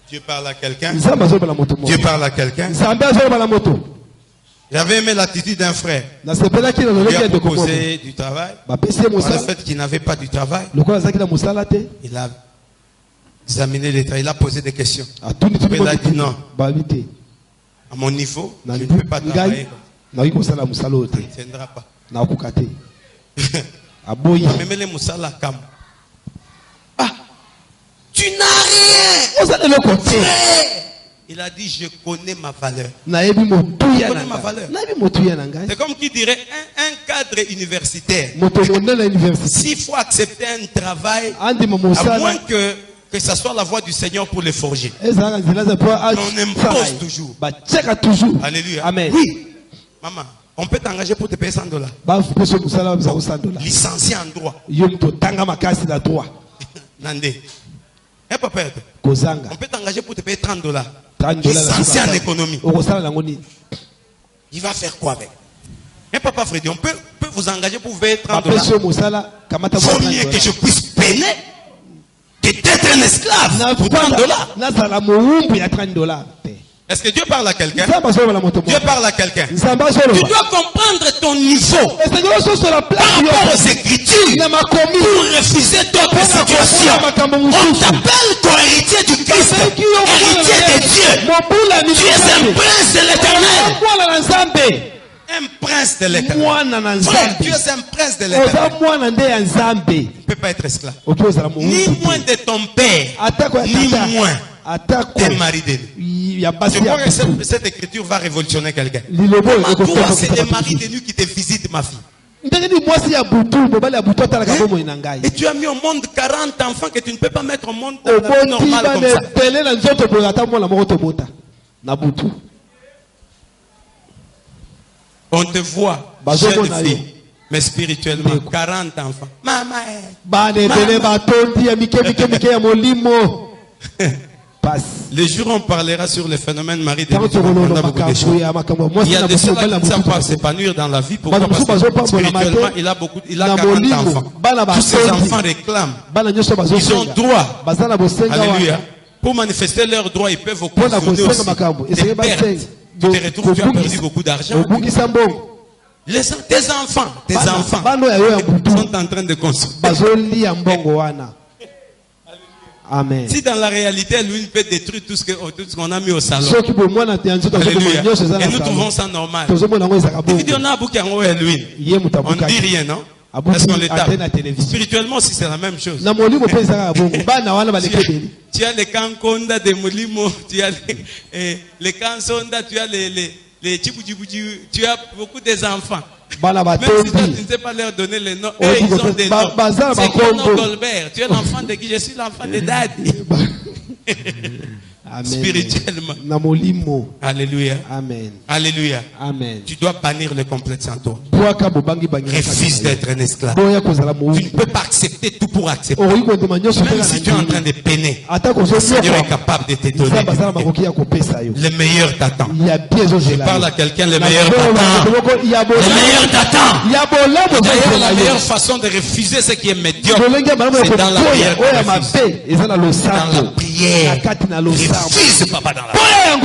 Dieu parle à quelqu'un. Dieu parle à quelqu'un. J'avais aimé l'attitude d'un frère. Il lui a proposé du travail. Par le fait qu'il n'avait pas du travail, il a examiné les travail. Il a posé des questions. Il a dit non. À mon niveau, je ne peux pas travailler. Il ne tiendra pas. Ah, tu n'as rien. Il a dit, je connais ma valeur. Je connais ma valeur. C'est comme qui dirait un cadre universitaire. S'il faut accepter un travail, à moins que ça soit la voix du Seigneur pour le forger. On impose toujours. Alléluia. Amen. Oui. Maman, on peut t'engager pour te payer $100. Licencié en droit. Nandé. Papa, on peut t'engager pour te payer $30. Licencié en économie. Il va faire quoi avec? Papa Freddy, on peut vous engager pour vous payer $30. Vaut mieux que je puisse peiner que d'être un esclave pour $30. Est-ce que Dieu parle à quelqu'un? Dieu parle à quelqu'un. Tu dois comprendre ton niveau par rapport aux Écritures pour refuser d'autres situations. On t'appelle co-héritier du Christ, héritier de Dieu. Tu es un prince de l'Éternel. Un prince de l'Éternel. Frère, tu es un prince de l'Éternel. Tu ne peux pas être esclave. Ni moins de ton père, ni moins des maris de lui. Je crois que cette écriture va révolutionner quelqu'un. C'est des maris de lui qui te visitent, ma fille. Et tu as mis au monde 40 enfants que tu ne peux pas mettre au monde normal comme ça. On te voit, jeune fille, mais spirituellement, 40 enfants. Maman. Le jour où on parlera sur le phénomène Marie de il y a des choses qui ne savent pas s'épanouir dans la vie. Pourquoi? Parce que spirituellement, il a 40 enfants. Tous ces enfants réclament. Ils ont droit. Alléluia. Pour manifester leurs droits, ils peuvent occasionner aussi des pertes. Tu te retrouves, tu as perdu beaucoup d'argent. Tes enfants sont en train de construire. Amen. Si dans la réalité, lui peut détruire tout ce qu'on a mis au salon. Alléluia. Et nous trouvons ça normal. On ne dit rien, non? Parce qu'on le tape. Spirituellement aussi, c'est la même chose. Tu as les Kankonda de Molimo, tu as les Kansonda, tu as les Chibujibuji, tu as beaucoup des enfants. Même si toi, tu ne sais pas leur donner les noms, eux, ils ont des noms. C'est Kono Goldberg. Tu es l'enfant de qui? Je suis l'enfant de Daddy. Amen. Spirituellement. Alléluia. Amen. Alléluia. Amen. Tu dois bannir le complexe en toi. Refuse d'être un esclave. Tu ne peux pas accepter tout pour accepter. Même si tu es en train de peiner, le Seigneur est capable de te donner. Le meilleur t'attend. Je parle à quelqu'un, le meilleur t'attend. Le meilleur t'attend. D'ailleurs, la meilleure façon de refuser ce qui est médiocre, c'est dans la prière. Dans la prière. Refuse, papa, dans la prière.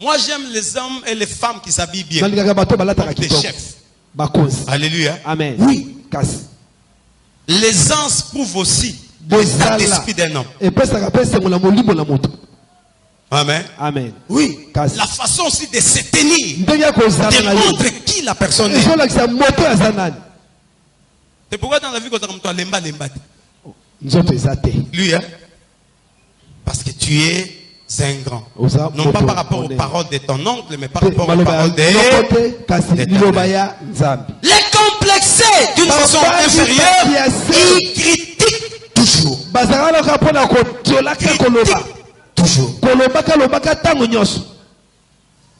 Moi, j'aime les hommes et les femmes qui s'habillent bien. Des chefs. Alléluia. Amen. Oui. L'aisance prouve aussi l'état d'esprit d'un homme. Amen. Amen. Oui. La façon aussi de se tenir démontre qui la personne est. C'est pourquoi dans la vie, quand tu as lemba. Lui, hein? Parce que tu es un grand. Non pas par rapport aux paroles de ton oncle, mais par rapport aux paroles de les complexés d'une façon inférieure, ils critiquent toujours. Toujours.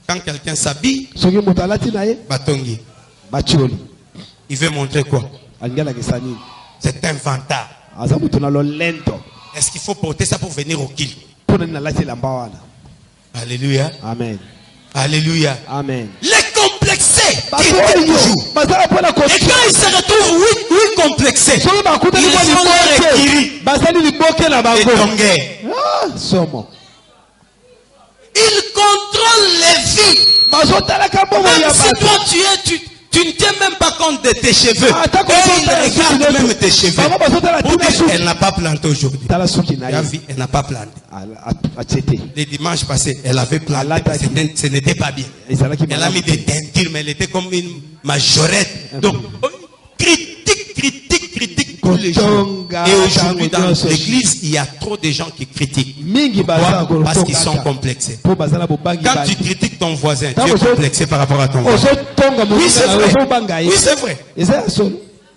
Quand quelqu'un s'habille, batongi, il veut montrer quoi? C'est un vantard. Est-ce qu'il faut porter ça pour venir au kill? Alléluia. Amen. Alléluia. Amen. Les complexés critiquent toujours. Et quand ils se retrouvent oui complexés, ils sont les tongués. Ils contrôlent les vies. Même si toi tu ne tiens même pas compte de tes cheveux. Et ils regardent même tes cheveux. Elle n'a pas planté aujourd'hui. Elle n'a pas planté. Les dimanches passés, elle avait planté. Ce n'était pas bien. Elle a mis des teintures, mais elle était comme une majorette. Donc, critique tous les jours. Et aujourd'hui, dans l'église, il y a trop de gens qui critiquent. Pourquoi? Parce qu'ils sont complexés. Quand tu critiques ton voisin, tu es complexé par rapport à ton voisin. Oui, c'est vrai. Oui, c'est vrai.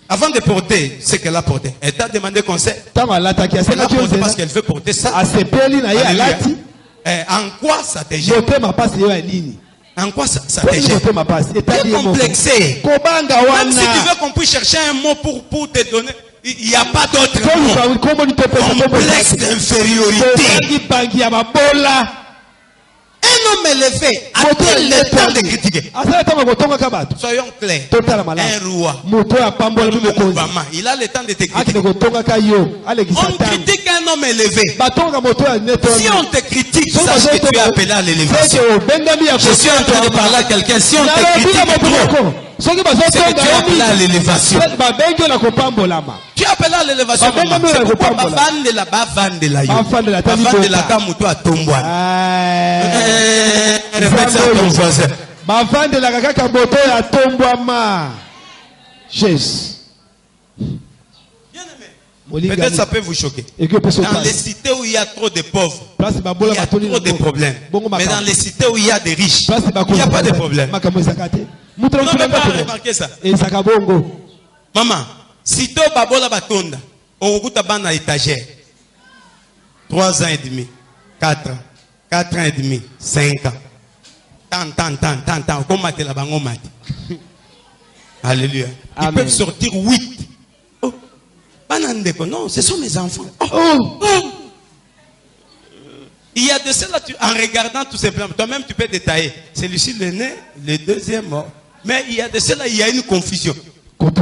Avant de porter ce qu'elle a porté, elle t'a demandé conseil. Elle a porté parce qu'elle veut porter ça. Alléluia. En quoi ça te gêne? En quoi ça te gêne? Tu es complexé. Même si tu veux qu'on puisse chercher un mot pour te donner, il n'y a pas d'autre mot. Complexe d'infériorité. Un homme élevé a-t-il le temps de critiquer? Soyons clairs. Un roi, Obama, il a le temps de te critiquer. On critique un homme élevé. Si on te critique, sache que tu es appelé à l'élévation. Je suis en train de parler à quelqu'un. Si on te critique trop, c'est que tu es appelé à l'élévation. Tu es appelé à l'élévation. C'est pourquoi répète ça à ton voisin. Peut-être ça peut vous choquer. Dans les cités où il y a trop de pauvres, il y a trop de problèmes. Mais dans les cités où il y a des riches, il n'y a pas de problème. Vous n'avez pas remarqué ça? Maman, si tu as babola batonda, au goût à étagère, 3 ans et demi, 4 ans, 4 ans et demi, 5 ans. Tant, comme la bango mati. Alléluia. Ils peuvent sortir 8. Oh, non, ce sont mes enfants. Oh. Il y a de cela, en regardant tout simplement, toi-même tu peux détailler. Celui-ci le né, le deuxième mort. Mais il y a de cela, il y a une confusion. Pauvre.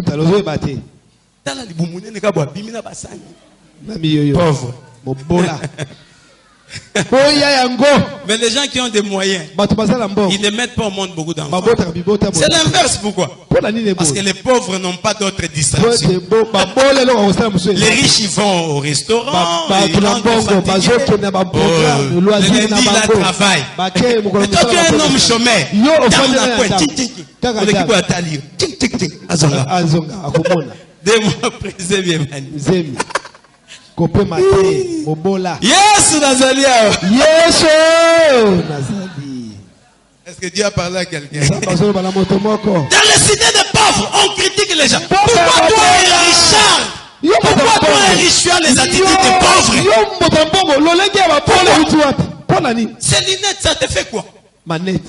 Mais les gens qui ont des moyens, ils ne mettent pas au monde beaucoup d'enfants. C'est l'inverse. Pourquoi? Parce que les pauvres n'ont pas d'autres distractions. Les riches, ils vont au restaurant, ils rentrent fatigués. Le lundi, là, travail. Et toi, tu es un homme chômeur. Dis-moi, président bien. Yes, Nazalia. Yes, Nazali. Est-ce que Dieu a parlé à quelqu'un? Dans les cités des pauvres, on critique les gens. Pourquoi toi et Richard? Pourquoi toi et Richard, tu as les attitudes des pauvres? Ces lunettes, ça te fait quoi? Manette.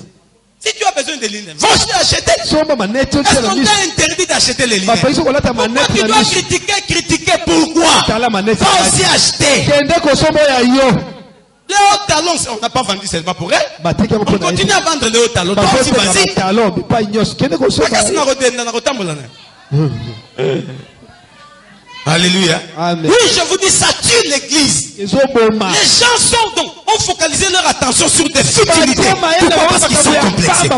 Si tu as besoin de lunettes, va acheter. Est-ce qu'on t'a interdit d'acheter les lunettes? Pourquoi tu dois critiquer? Pourquoi? Va aussi acheter. Les hauts talons, on n'a pas vendu seulement pour elle. On continue à vendre les hauts talons. Toi aussi, vas-y. Alléluia. Amen. Oui, je vous dis, ça tue l'église. Les gens sont donc, ont focalisé leur attention sur des futilités. Pourquoi? Parce qu'ils sont complexés. Ils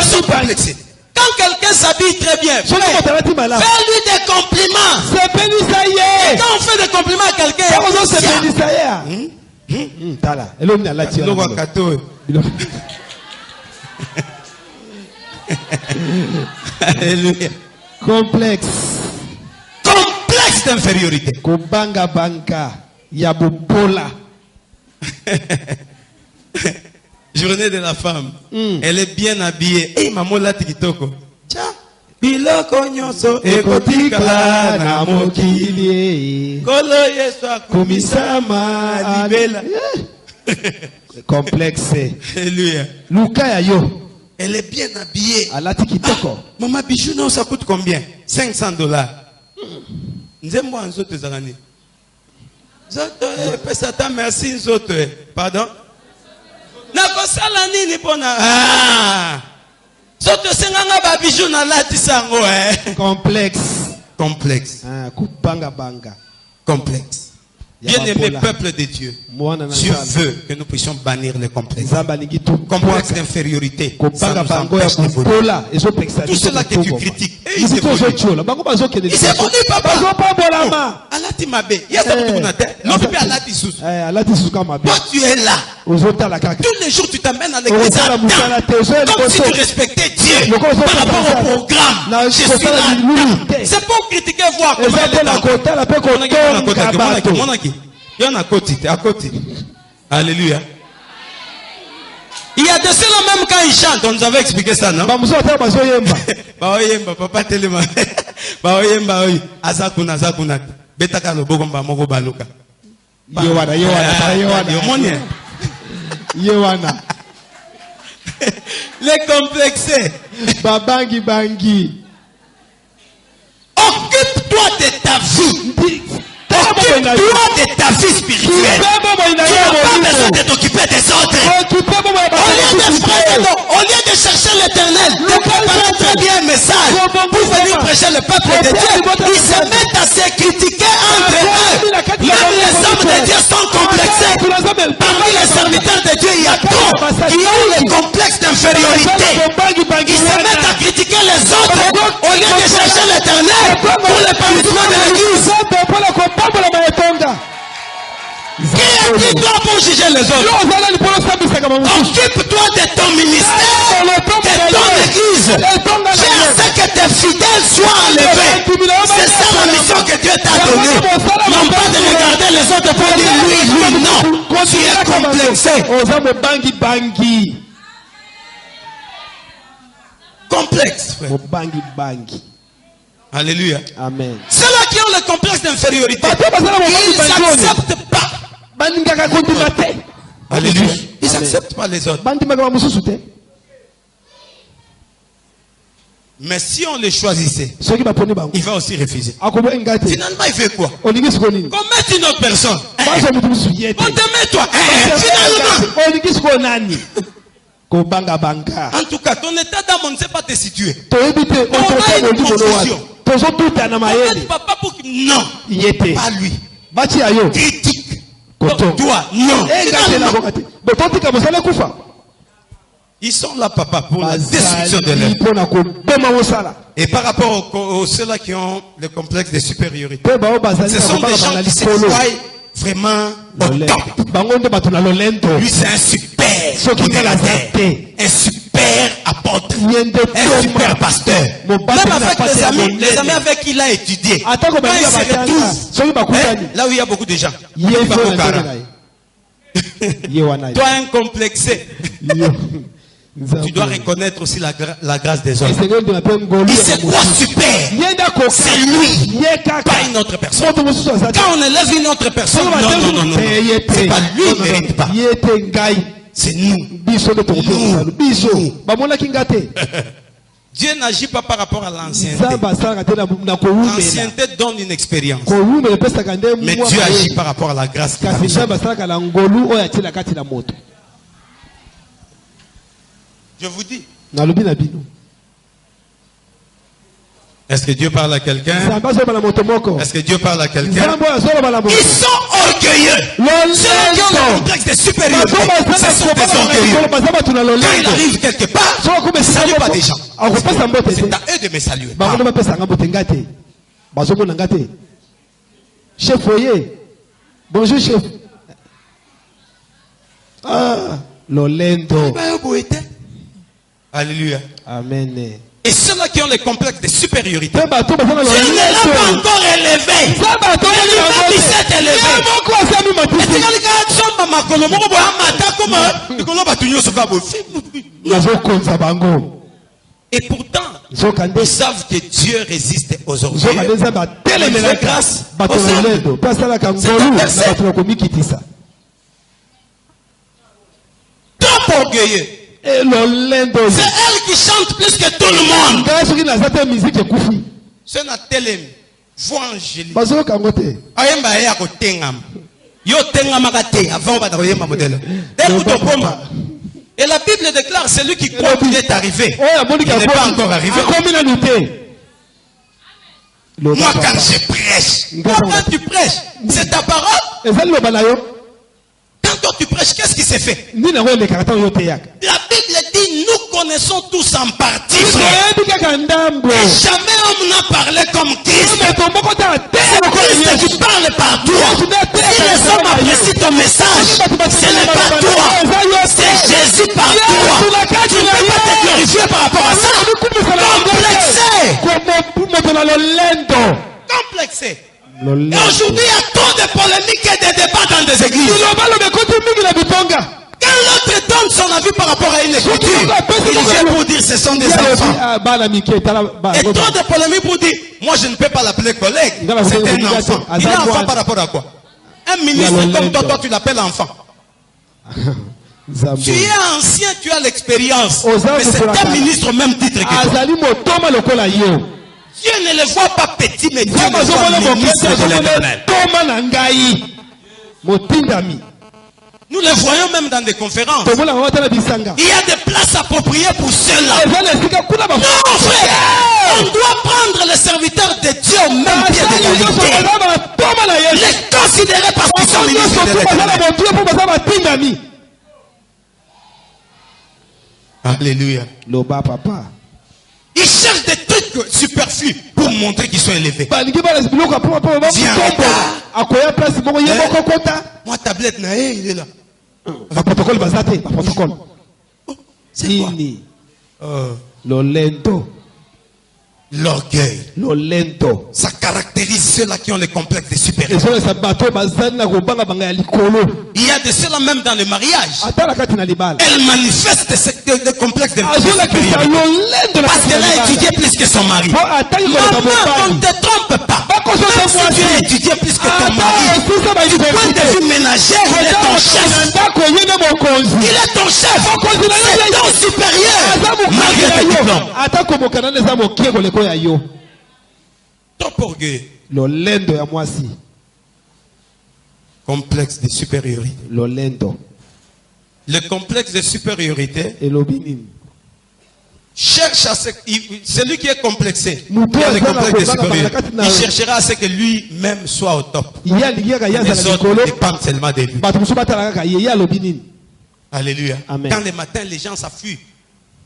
sont complexés. Quand quelqu'un s'habille très bien, fais-lui des compliments. Et quand on fait des compliments à quelqu'un, Alléluia. Complexe d'infériorité. Kubanga banka yabupola. Journée de la femme. Elle est bien habillée. Et maman la tikitoko. Tiens. Biloko nyonso ekotika na mokili. Kolo Yesu akumisama libela. Complexe. Alléluia. Luka ya yo. Elle est bien habillée. Alati kitoko. Maman bijou non, ça coûte combien? $500. Nzembo anzo tezalani. Zoto, pesata merci zoto. Pardon? Nakosala nini pona? Ah! Zoto senganga ba bijou na lati sango Complexe. Complexe. Ah, kupanga banga. Complexe. Bien-aimé peuple de Dieu, Dieu veut que nous puissions bannir les complexes. Complexe d'infériorité. Ça nous empêche d'évoluer. Tout cela que tu critiques, ils évoluent. Ils évoluent, papa. Alati mabe. Toi, tu es là. Tous les jours, tu t'amènes à l'église à temps. Comme si tu respectais Dieu. Par rapport au programme. Je suis là. C'est pour critiquer, voir comment il y en a à côté. Alléluia. Il y a de cela même quand ils chantent, on nous avait expliqué ça, non? Papa Telema. Azakuna. Betaka no bogomba moko baluka. Yewana. Les complexés. Bangi. Occupe-toi de ta vie. Occupe-toi de ta vie spirituelle. Tu n'as pas besoin de t'occuper des autres. Au lieu de chercher l'éternel, de préparer très bien un message pour venir prêcher le peuple de Dieu, ils se mettent à se critiquer entre eux. Même les hommes de Dieu sont complexés. Parmi les serviteurs de Dieu, il y a d'autres qui ont le complexe d'infériorité. Ils se mettent à critiquer les autres au lieu de chercher l'éternel pour l'épanouissement de l'église. Qui est toi pour juger les autres? Occupe-toi de ton ministère, de ton église. Fais à ce que tes fidèles soient enlevés. C'est ça la mission que Dieu t'a donnée. Non pas de regarder les autres pour dire lui, non. Tu es complexé. Complexe, frère. Alléluia. Amen. Ceux-là qui ont le complexe d'infériorité, ils n'acceptent pas. Alléluia. Ils n'acceptent pas les autres. Mais si on les choisissait, il va aussi refuser. Finalement, il fait quoi? Qu'on mette une autre personne. On te met toi. Finalement. En tout cas, ton état d'âme, on ne sait pas te situer. On a une confusion. Papa pour que... Non, pas lui. Critique. Donc, toi, non. Ils sont là, papa, pour la destruction de l'homme. Et par rapport aux ceux-là qui ont le complexe de supériorité, ce sont des gens qui se croient vraiment au top. Lui, c'est un super un super apôtre, un super pasteur. Même avec les amis avec qui il a étudié, quand il se retrouve, là où il y a beaucoup de gens, toi incomplexé, tu dois reconnaître aussi la grâce des hommes. Il se croit super. C'est lui, pas une autre personne. Quand on élève une autre personne, non. C'est pas lui qui ne mérite pas. C'est nous. Dieu n'agit pas par rapport à l'ancienneté. L'ancienneté donne une expérience. Mais Dieu agit par rapport à la grâce. Je vous dis. Est-ce que Dieu parle à quelqu'un? Est-ce que Dieu parle à quelqu'un? Ils sont orgueilleux. Ceux qui ont le complexe de supériorité, ce sont des orgueilleux. Quand il arrive quelque part, ne salue pas des gens. C'est à eux de me saluer. Chef foyer. Bonjour chef. Ah, Lolendo. Alléluia. Amen. Et ceux-là qui ont les complexes de supériorité, je ne l'ai pas encore élevé. Il s'est élevé. Et pourtant, ils savent que Dieu résiste aux orgueilleux. Il fait grâce trop orgueilleux. C'est elle qui chante plus que tout le monde. C'est na telem. Voix angélique. Yo tenga magate avant ba daroyer ma modèle. Et la Bible déclare celui qui croit qu'il est arrivé. Il n'est pas encore arrivé. Moi quand je prêche, quand tu prêches, c'est ta parole. Quand toi tu prêches, qu'est-ce qui s'est fait? La Bible dit, nous connaissons tous en partie. Et jamais homme n'a parlé comme Christ. C'est Christ qui parle par toi. Si les hommes apprécient ton message, ce n'est pas toi, c'est Jésus par toi. Tu ne peux pas te glorifier par rapport à ça. Complexé. Et aujourd'hui, il y a trop de polémiques et de débats dans des églises. Quand l'autre donne son avis par rapport à une écriture, il vient pour dire ce sont des enfants. Et trop de polémiques pour dire, moi je ne peux pas l'appeler collègue, c'est un enfant. Il est enfant par rapport à quoi? Un ministre comme toi, tu l'appelles enfant. Tu es ancien, tu as l'expérience. Mais c'est un ministre au même titre que toi. Dieu ne le voit pas petit, mais Dieu le voit ministre de l'Éternel. Nous le voyons même dans des conférences. Il y a des places appropriées pour ceux-là. Non, frère, on doit prendre les serviteurs de Dieu au même pied d'égalité. Les considérer parce qu'ils sont ministres de l'Éternel. Alléluia. Ils cherchent des trucs superflus pour montrer qu'ils sont élevés. Viens moi, tablette, il est là. C'est quoi? L'orgueil. Ça caractérise ceux-là qui ont les complexes de supériorité. Il y a de ceux-là même dans le mariage. Elle manifeste des complexes de supériorité. Parce qu'elle a étudié plus que son mari. Maman, on ne te trompe pas. Même si tu as étudié plus que ton mari, du point de vue ménager, il est ton chef. Il est ton chef. C'est ton supérieur. Malgré tes diplômes. Trop orgueilleux. Complexe de supériorité. Le complexe de supériorité cherche à ce celui qui est complexé, qui a le complexe de supériorité, il cherchera à ce que lui-même soit au top. Les autres dépendent seulement de lui. Alléluia. Amen. Quand le matin les gens s'affuient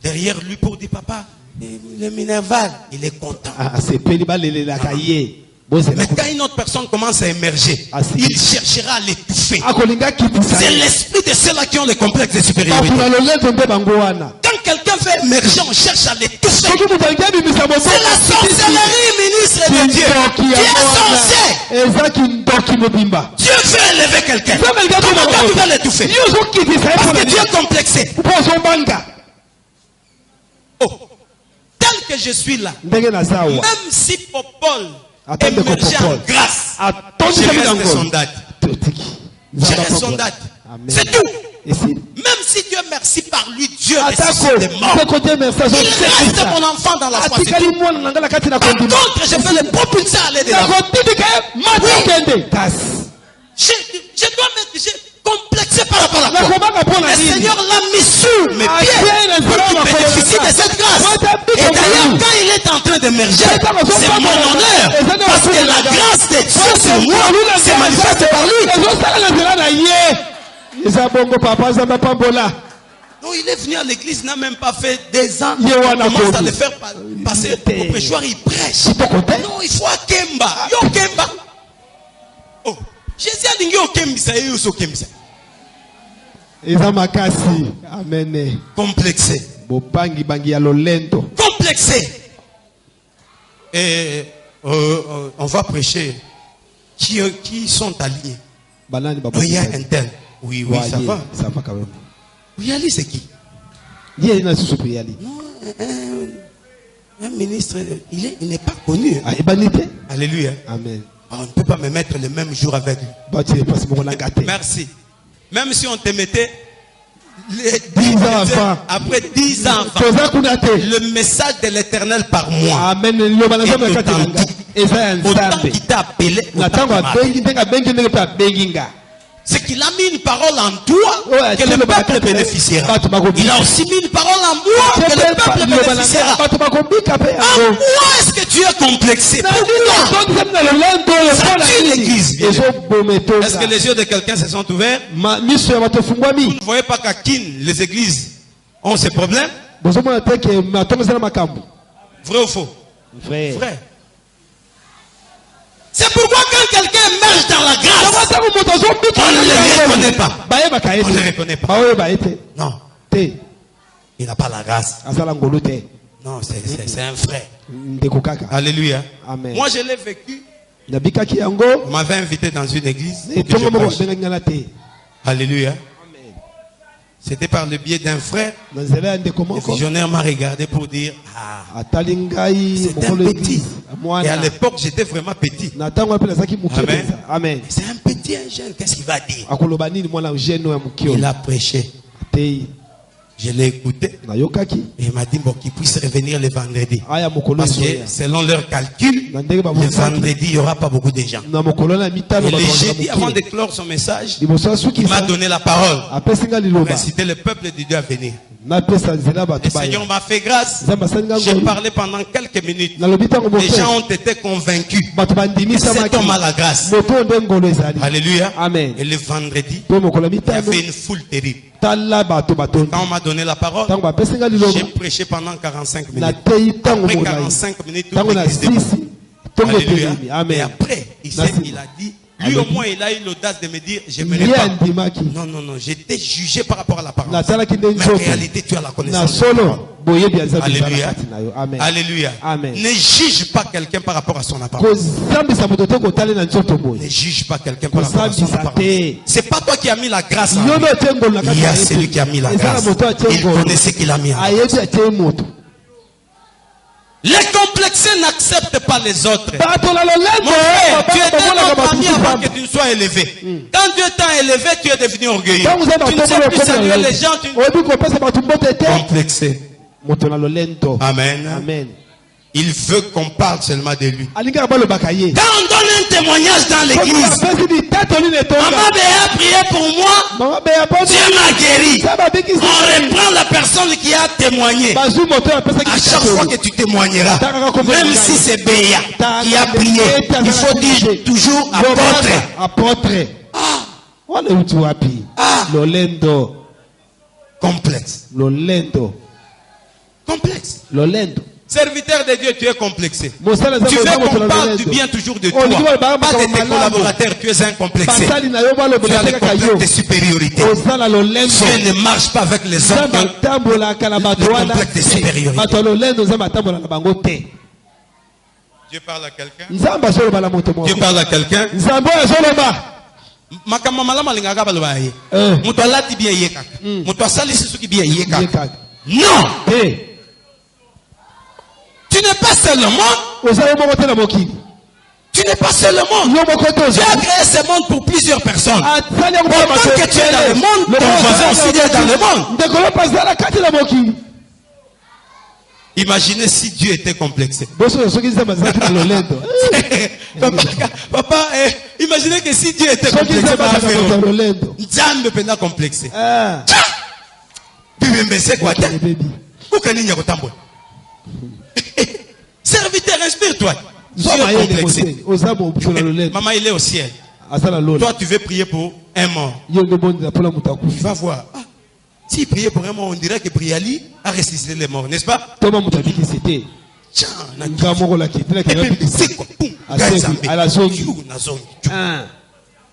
derrière lui pour dire papa, le Minerval, il est content. Mais quand une autre personne commence à émerger, il cherchera à l'étouffer. C'est l'esprit de ceux-là qui ont le complexe de supériorité. Quand quelqu'un fait émerger, on cherche à l'étouffer. C'est la sorcellerie, ministre de Dieu. Dieu est sorcier. Dieu veut élever quelqu'un. Comment tu vas l'étouffer? Parce que Dieu est complexé. Oh, tel que je suis là, même si Popol émerger en grâce, je reste son date. Je reste son date. C'est tout. Même si Dieu merci par lui, Dieu ressuscite des morts. Il reste mon enfant dans la foi. Par contre, je vais le propulser à aller de l'avant. Je dois m'être complexé par rapport à quoi? Le Seigneur l'a mis sur mes pieds pour qu'il bénéficie de cette grâce. Et d'ailleurs, quand il est en train d'émerger, c'est mon honneur. Parce que la grâce de Dieu sur moi s'est manifestée par lui. Non, il est venu à l'église, n'a même pas fait des ans. Il commence à le faire passer au prêchoir, il prêche. Non, il faut à Kemba. Yo Kemba. Oh, Jésus a dit yo Kembisa et yo so Kembisa. Amen. Complexé. Complexé. Et on va prêcher. Qui sont alliés? Il y a un tel. Oui, ça va. Ça va quand même. Yali, c'est qui? Non, un ministre, il n'est pas connu. Alléluia. Amen. On ne peut pas me mettre le même jour avec lui. Merci. Même si on te mettait les 10 enfants, après 10 enfants, le message de l'Éternel par mois. Amen. Autant qu'il t'a appelé, c'est qu'il a mis une parole en toi que le peuple bénéficiera. Il a aussi mis une parole en moi que le peuple bénéficiera. En moi est-ce que tu es complexé? Pourquoi? C'est l'église. Est-ce que les yeux de quelqu'un se sont ouverts? Vous ne voyez pas qu'à Kin, les églises ont ces problèmes? Vrai ou faux? Vrai. C'est pourquoi quand quelqu'un émerge dans la grâce, on ne le reconnaît pas. On ne le reconnaît pas. Non. Il n'a pas la grâce. Non, c'est un frère. Alléluia. Amen. Moi, je l'ai vécu. On m'avait invité dans une église. Alléluia. C'était par le biais d'un frère. Le visionnaire m'a regardé pour dire, ah, c'est un petit. Et à l'époque, j'étais vraiment petit. Amen. C'est un petit, un jeune, qu'est-ce qu'il va dire? Il a prêché. Je l'ai écouté. Et il m'a dit bon, qu'il puisse revenir le vendredi. Parce que selon leur calcul, le vendredi, il n'y aura pas beaucoup de gens. Et le jeudi, avant de clore son message, il m'a donné la parole pour inciter le peuple de Dieu à venir. Le Seigneur m'a fait grâce. J'ai parlé pendant quelques minutes. Les gens ont été convaincus que cet homme a la grâce. Alléluia. Amen. Et le vendredi, il y avait une foule terrible. Quand on m'a donné la parole, j'ai prêché pendant 45 minutes. Après 45 minutes, toute l'église debout. Alléluia. Et après, il a dit, lui au moins il a eu l'audace de me dire, je ne pas. Non, j'étais jugé par rapport à la parole. Mais en réalité, tu as la connaissance. Alléluia. Alléluia. Amen. Ne juge pas quelqu'un par rapport à son apparence. Ne juge pas quelqu'un par rapport à son apparence. C'est pas toi qui as mis la grâce en lui. Il y a celui qui a mis la grâce. Il connaît ce qu'il a mis en lui. Les complexés n'acceptent pas les autres. Mon frère, tu étais notre ami avant que tu ne sois élevé. Quand Dieu t'a élevé, tu es devenu orgueilleux. Tu ne sais plus saluer les gens. Complexé. Amen. Amen. Il veut qu'on parle seulement de lui. Quand on donne un témoignage dans l'église, Maman Béa a prié pour moi, Dieu m'a guéri. On reprend la personne qui a témoigné. À chaque fois que tu témoigneras, même si c'est Béa qui a prié, il faut dire toujours apôtre. Complexe. Complexe. Serviteur de Dieu, tu es complexé. Tu veux qu'on parle du bien toujours de toi, pas de tes collaborateurs, tu es un complexé. Tu as le complexe de supériorité. Dieu ne marche pas avec les hommes. Le complexe de supériorité. Dieu parle à quelqu'un. Dieu parle à quelqu'un. Non. Tu n'es pas seul au monde. Tu n'es pas seul au monde. Tu as créé ce monde pour plusieurs personnes. Pendant que tu es dans le monde, ton voisin aussi est dans le monde. Imaginez si Dieu était complexé. Papa, imaginez que si Dieu était complexé, Dieu peut être complexé. Serviteur, inspire-toi. Dieu est complexé. Maman, il est au ciel. Toi, tu veux prier pour un mort. Tu vas voir. S'il priait pour un mort, on dirait que Briali a ressuscité les morts, n'est-ce pas?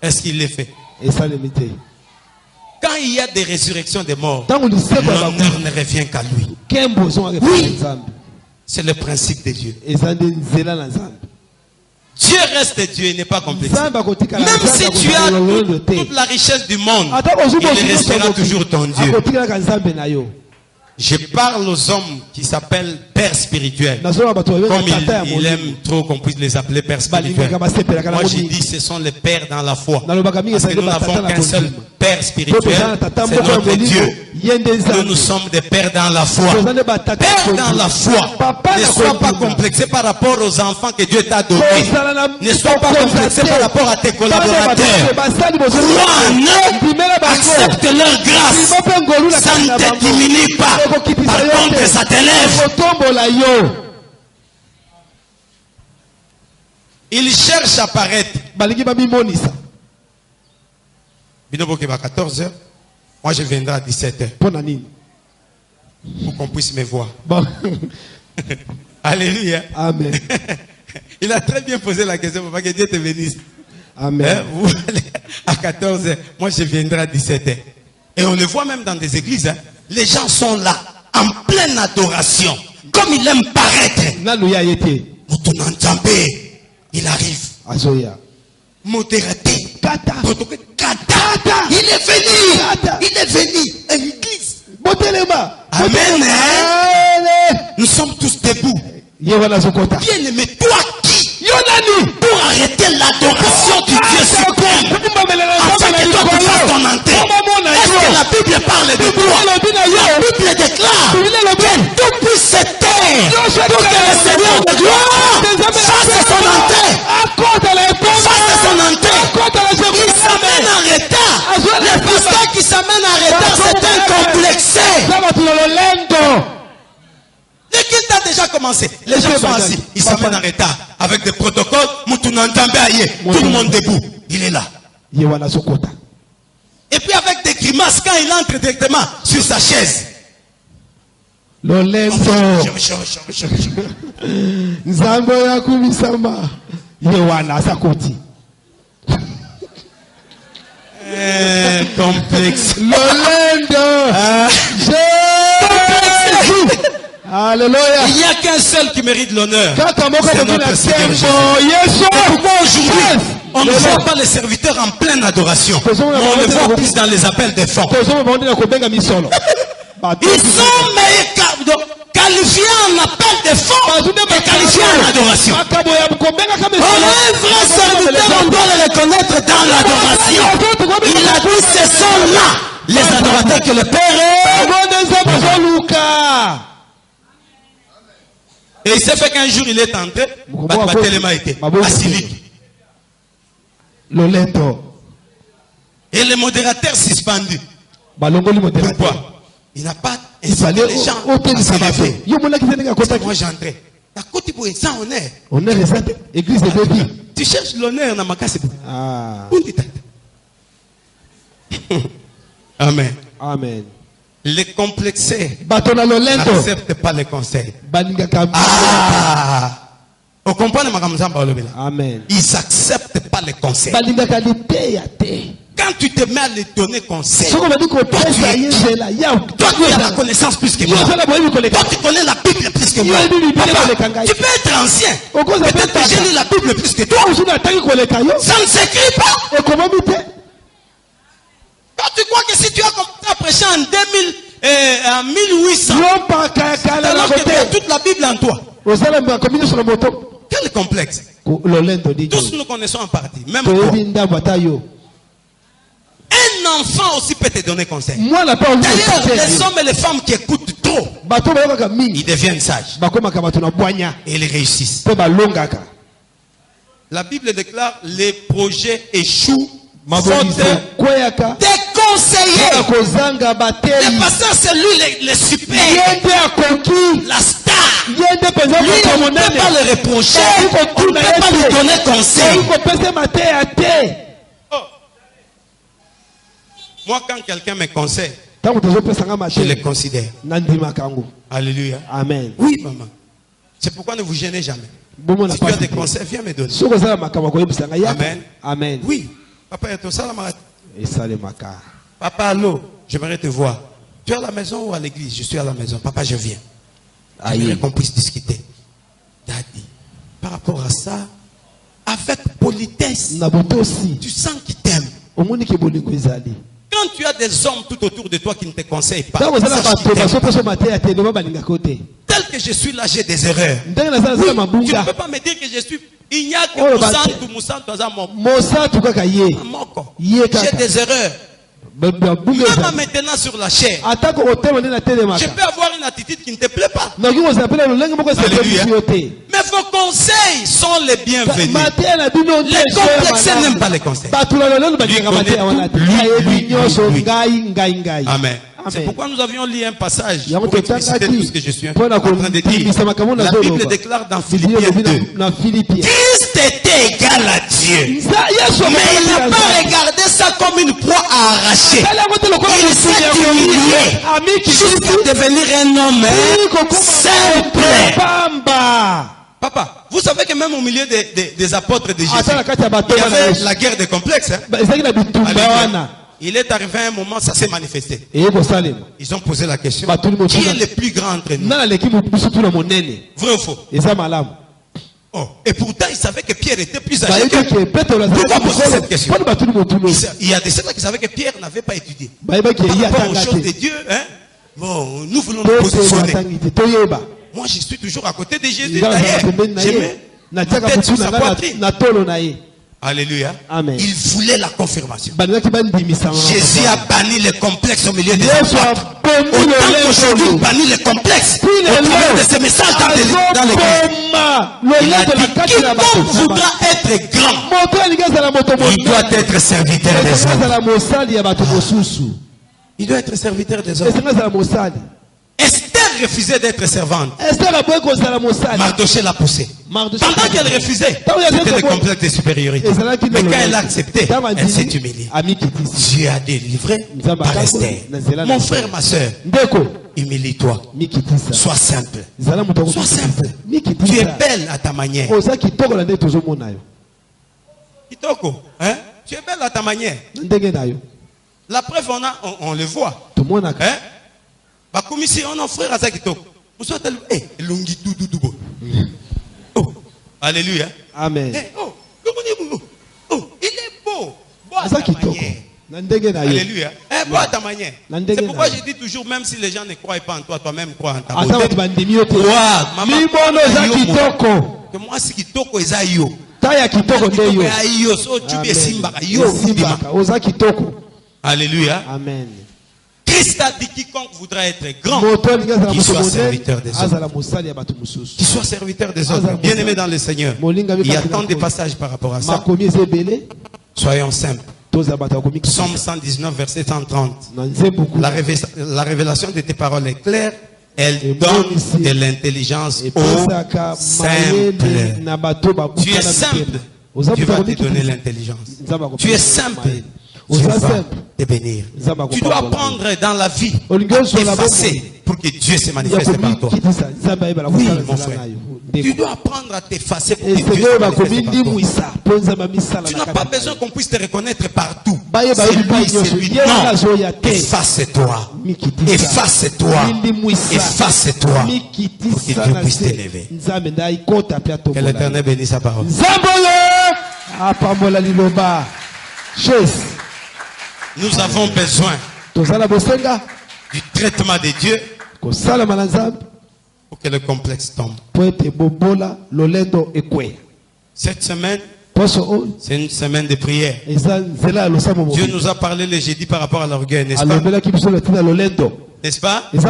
Est-ce qu'il l'a fait? Quand il y a des résurrections des morts, l'honneur ne revient qu'à lui. Oui, c'est le principe de Dieu. Dieu reste Dieu, il n'est pas complexé. Même si tu as toute la richesse du monde, il restera toujours ton Dieu. Je parle aux hommes qui s'appellent pères spirituels. Comme il aime trop qu'on puisse les appeler pères spirituels. Moi j'ai dit ce sont les pères dans la foi. Parce que nous n'avons qu'un seul père spirituel, c'est notre Dieu. Nous sommes des pères dans la foi. Père dans la foi. Ne sois pas complexé par rapport aux enfants que Dieu t'a donnés. Ne sois pas complexé par rapport à tes collaborateurs. Crois en eux, accepte leur grâce. Ça ne te diminue pas. Par contre, ça t'élève. Il cherche à paraître. Binobo Keba 14h. Moi je viendrai à 17h. Pour qu'on puisse me voir. Bon. Alléluia. Amen. Il a très bien posé la question pour que Dieu te bénisse. Amen. Vous allez à 14h. Moi je viendrai à 17h. Et on le voit même dans des églises. Les gens sont là, en pleine adoration. Comme il aime paraître. Il arrive. Modératé. Il est venu. Il est venu. À l'église. Amen. Nous sommes tous debout. Bien aimé, toi qui pour arrêter l'adoration du Dieu suprême, afin que toi tu fasses ton entrée. Est-ce que la Bible parle de toi? La Bible déclare que tout puisse se taire pour que le Seigneur de gloire fasse son entrée. Fasse son entrée. Il s'amène en retard. Les pasteurs qui s'amènent en retard, c'est un complexé. Le culte a déjà commencé. Les gens sont assis. Ils s'amènent en retard. Avec des protocoles. Tout le monde debout. Il est là. Et puis avec des grimaces quand il entre directement sur sa chaise. Complexe. Alléluia. Il n'y a qu'un seul qui mérite l'honneur. C'est notre Seigneur Jésus. Pourquoi aujourd'hui on ne voit pas les serviteurs en pleine adoration? On le voit plus dans les appels des fonds. Ils sont qualifiés en appel des fonds et qualifiés en adoration. On a un vrai serviteur, on doit le reconnaître dans l'adoration. Il a dit ce sont là les adorateurs que le Père est. Et il s'est fait qu'un jour il est entré, et le modérateur suspendus. Pourquoi? Il n'a pas incité les gens à s'élever. Moi j'entrais. Honneur. Tu cherches l'honneur dans ma casse. Amen. Amen. Les complexés n'acceptent pas les conseils. Vous comprenez ma Amen. Ils n'acceptent pas les conseils. Quand tu te mets à les donner conseil, toi tu as la connaissance plus que moi. Toi tu connais la Bible plus que moi. Papa, tu peux être ancien. Peut-être que j'ai lu la Bible plus que toi. Ça ne s'écrit pas. Quand tu crois que si tu as commencé à prêcher en 1800, alors que tu as toute la Bible en toi. Quel complexe. Tous nous connaissons en partie. Même toi. Un enfant aussi peut te donner conseil. D'ailleurs, les hommes et les femmes qui écoutent trop, ils deviennent sages. Et ils réussissent. La Bible déclare les projets échouent. Des conseillers. Le pasteur, c'est lui le super. La star. Lui, on ne peut pas le reprocher. On ne peut pas lui donner conseil. Moi, quand quelqu'un me conseille, je le considère. Alléluia. Amen. Oui, maman. C'est pourquoi ne vous gênez jamais. Si tu as des conseils, viens me donner. Amen. Amen. Oui. Papa, Papa, allô, j'aimerais te voir. Tu es à la maison ou à l'église? Je suis à la maison. Papa, je viens. J'aimerais qu'on puisse discuter. Daddy, par rapport à ça, avec politesse, tu sens qu'il t'aime. Quand Quand tu as des hommes tout autour de toi qui ne te conseillent pas, tel que je suis là, j'ai des erreurs. Tu ne peux pas me dire que je suis. Il n'y a que Moussantou, j'ai des erreurs. Même maintenant sur la chair, je peux avoir une attitude qui ne te plaît pas. Alléluia. Mais vos conseils sont les bienvenus. Les complexés n'aiment pas les conseils. Amen. C'est pourquoi nous avions lu un passage pour expliciter tout ce que je suis en train de dire. La Bible déclare dans Philippiens 2, Christ était égal à Dieu, mais il n'a pas regardé ça comme une proie à arracher. Il s'est humilié jusqu'à devenir un homme simple. Papa, vous savez que même au milieu des apôtres de Jésus, il y avait la guerre des complexes. Alléluia. Il est arrivé un moment, ça s'est manifesté. Ils ont posé la question, qui est le plus grand entre nous? Vrai ou faux? Oh. Et pourtant, ils savaient que Pierre était plus âgé que... Pourquoi poser cette question? Il y a des gens qui savaient que Pierre n'avait pas étudié. Par rapport aux choses de Dieu, hein? Bon, nous voulons nous positionner. Moi, je suis toujours à côté de Jésus. D'ailleurs, sa poitrine. Alléluia. Amen. Il voulait la confirmation. Jésus a banni les complexes au milieu des apôtres. Autant qu'aujourd'hui il bannit les complexes au travers de ces messages dans l'église. Il a dit, quiconque voudra être grand, il doit être serviteur des hommes. Il doit être serviteur des hommes. Esther refusait d'être servante. Mardoché l'a poussée. Pendant qu'elle refusait, c'était le complexe de supériorité. Mais quand elle a accepté, elle s'est humiliée. Dieu a délivré par Esther. Mon frère, ma soeur, humilie-toi. Sois simple. Sois simple. Tu es belle à ta manière. Kitoko, hein? Tu es belle à ta manière. La preuve, on le voit. Hein? Comme ici, on a frère à ça qui toque. Oh, alléluia. Amen. Oh, il est beau. Beau à ta manière. Alléluia. Beau à ta manière. C'est pourquoi je dis toujours, même si les gens ne croient pas en toi, toi-même crois en ta beauté. Crois, maman. Que moi, si kitoko est ayo. Alléluia. Amen. Christ a dit quiconque voudra être grand, qu'il soit serviteur des hommes. Qu'il soit serviteur des hommes. Bien aimé dans le Seigneur. Il y a tant de passages par rapport à ça. Soyons simples. Psaume 119, verset 130. La révélation de tes paroles est claire. Elle donne de l'intelligence aux simples. Tu es simple. Dieu va te donner l'intelligence. Tu es simple. Dieu va te bénir. Tu dois apprendre dans la vie à t'effacer pour que Dieu se manifeste par toi. Oui, mon frère. Tu dois apprendre à t'effacer pour que Dieu se manifeste par toi. Tu n'as pas besoin qu'on puisse te reconnaître partout. C'est lui, c'est lui. Non. Efface-toi. Efface-toi. Efface-toi. Pour que Dieu puisse t'élever. Que l'Éternel bénisse sa parole. Nous avons besoin du traitement de Dieu pour que le complexe tombe. Cette semaine, c'est une semaine de prière. Dieu nous a parlé le jeudi par rapport à l'orgueil, n'est-ce pas? N'est-ce pas? Vous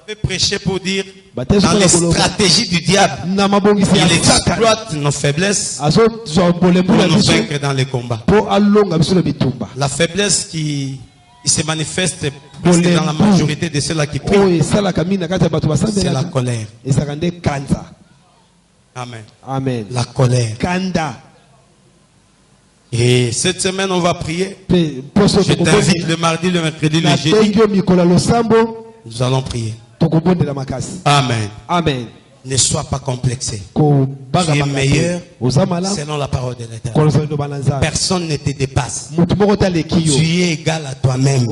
avez prêché pour dire dans les stratégies du diable, il exploite nos faiblesses pour nous vaincre dans les combats. La faiblesse qui se manifeste dans la majorité de ceux-là qui prient, c'est la colère. Amen. Amen. La colère. Et cette semaine, on va prier. Je t'invite le mardi, le mercredi, le jeudi. Nous allons prier. Amen. Amen. Ne sois pas complexé. Tu es meilleur selon la parole de l'Éternel. Personne ne te dépasse. Tu es égal à toi-même.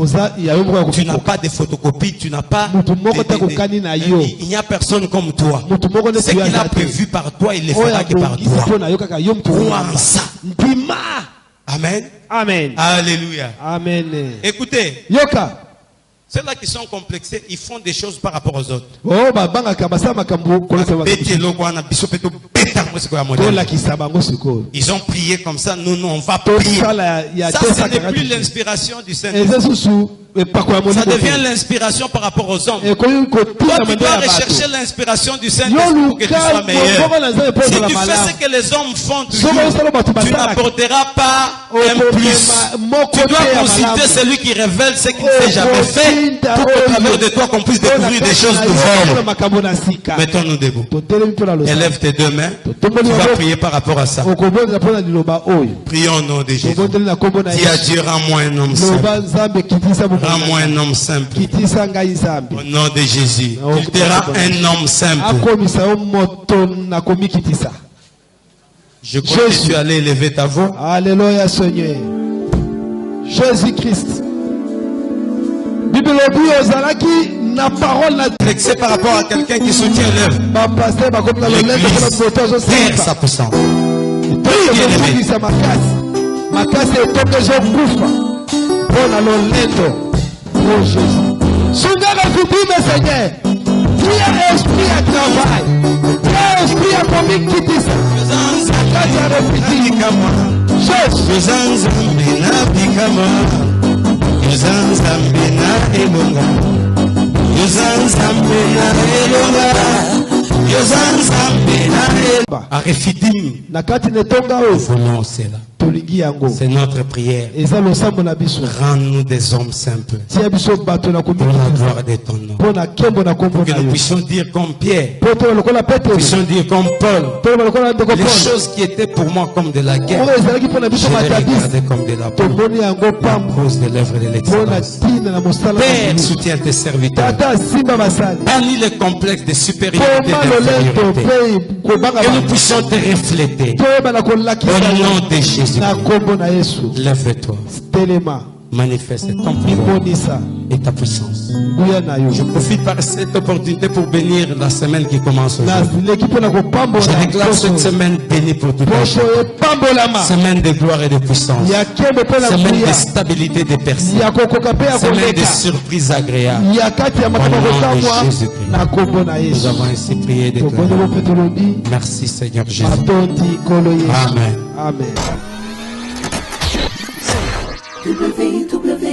Tu n'as pas de photocopie. Tu n'as pas il n'y a personne comme toi. Ce qu'il a prévu par toi, il le fera que par toi. Crois en ça. Amen. Amen. Alléluia. Amen. Écoutez, Yoka. ceux-là qui sont complexés, ils font des choses par rapport aux autres. Oh, babanga kabasa makambo kolesa Ils ont prié comme ça, nous on va prier. Ça, ce n'est plus l'inspiration du Saint-Esprit. Ça devient l'inspiration par rapport aux hommes. Toi, tu dois rechercher l'inspiration du Saint-Esprit pour que tu sois meilleur. Si tu fais ce que les hommes font toujours, tu n'apporteras pas un plus. Tu dois consulter celui qui révèle ce qu'il ne s'est jamais fait pour qu'au travers de toi qu'on puisse découvrir des choses nouvelles. Mettons-nous debout. Élève tes deux mains. Tu vas prier par rapport à ça. Prions au nom de Jésus. Dis à Dieu, rends-moi un homme simple. Rends-moi un homme simple. Au nom de Jésus. Il te rend un homme simple. Je crois que tu allais élever ta voix. Alléluia Seigneur. Jésus-Christ. Bible dit aux Alaki, na parole na c'est par rapport à quelqu'un qui soutient l'œuvre. L'église perd sa puissance. Prie, bien oh Jésus. Sungara Fidime Seigneur. Priez esprit à travail. Priez esprit à comique qui dit ça. C'est notre prière. Rends-nous des hommes simples pour la gloire de ton nom. Pour que nous puissions dire comme Pierre, nous puissions dire comme Paul, les choses qui étaient pour moi comme de la guerre, je les regardais comme de la poudre à cause de l'œuvre de l'excellence. Père, soutiens tes serviteurs. Bannis le complexe de supériorité et d'infériorité. Que nous puissions te refléter. Au nom de Jésus. Lève-toi. Manifeste ton pouvoir et ta puissance. Je profite par cette opportunité pour bénir la semaine qui commence aujourd'hui. Je déclare cette semaine bénie pour tout le monde. Semaine de gloire et de puissance. Semaine de stabilité des personnes. Semaine de surprises agréables. Au nom de Jésus-Christ. Nous avons ainsi prié et déclaré. Merci Seigneur Jésus. Amen. Amen. www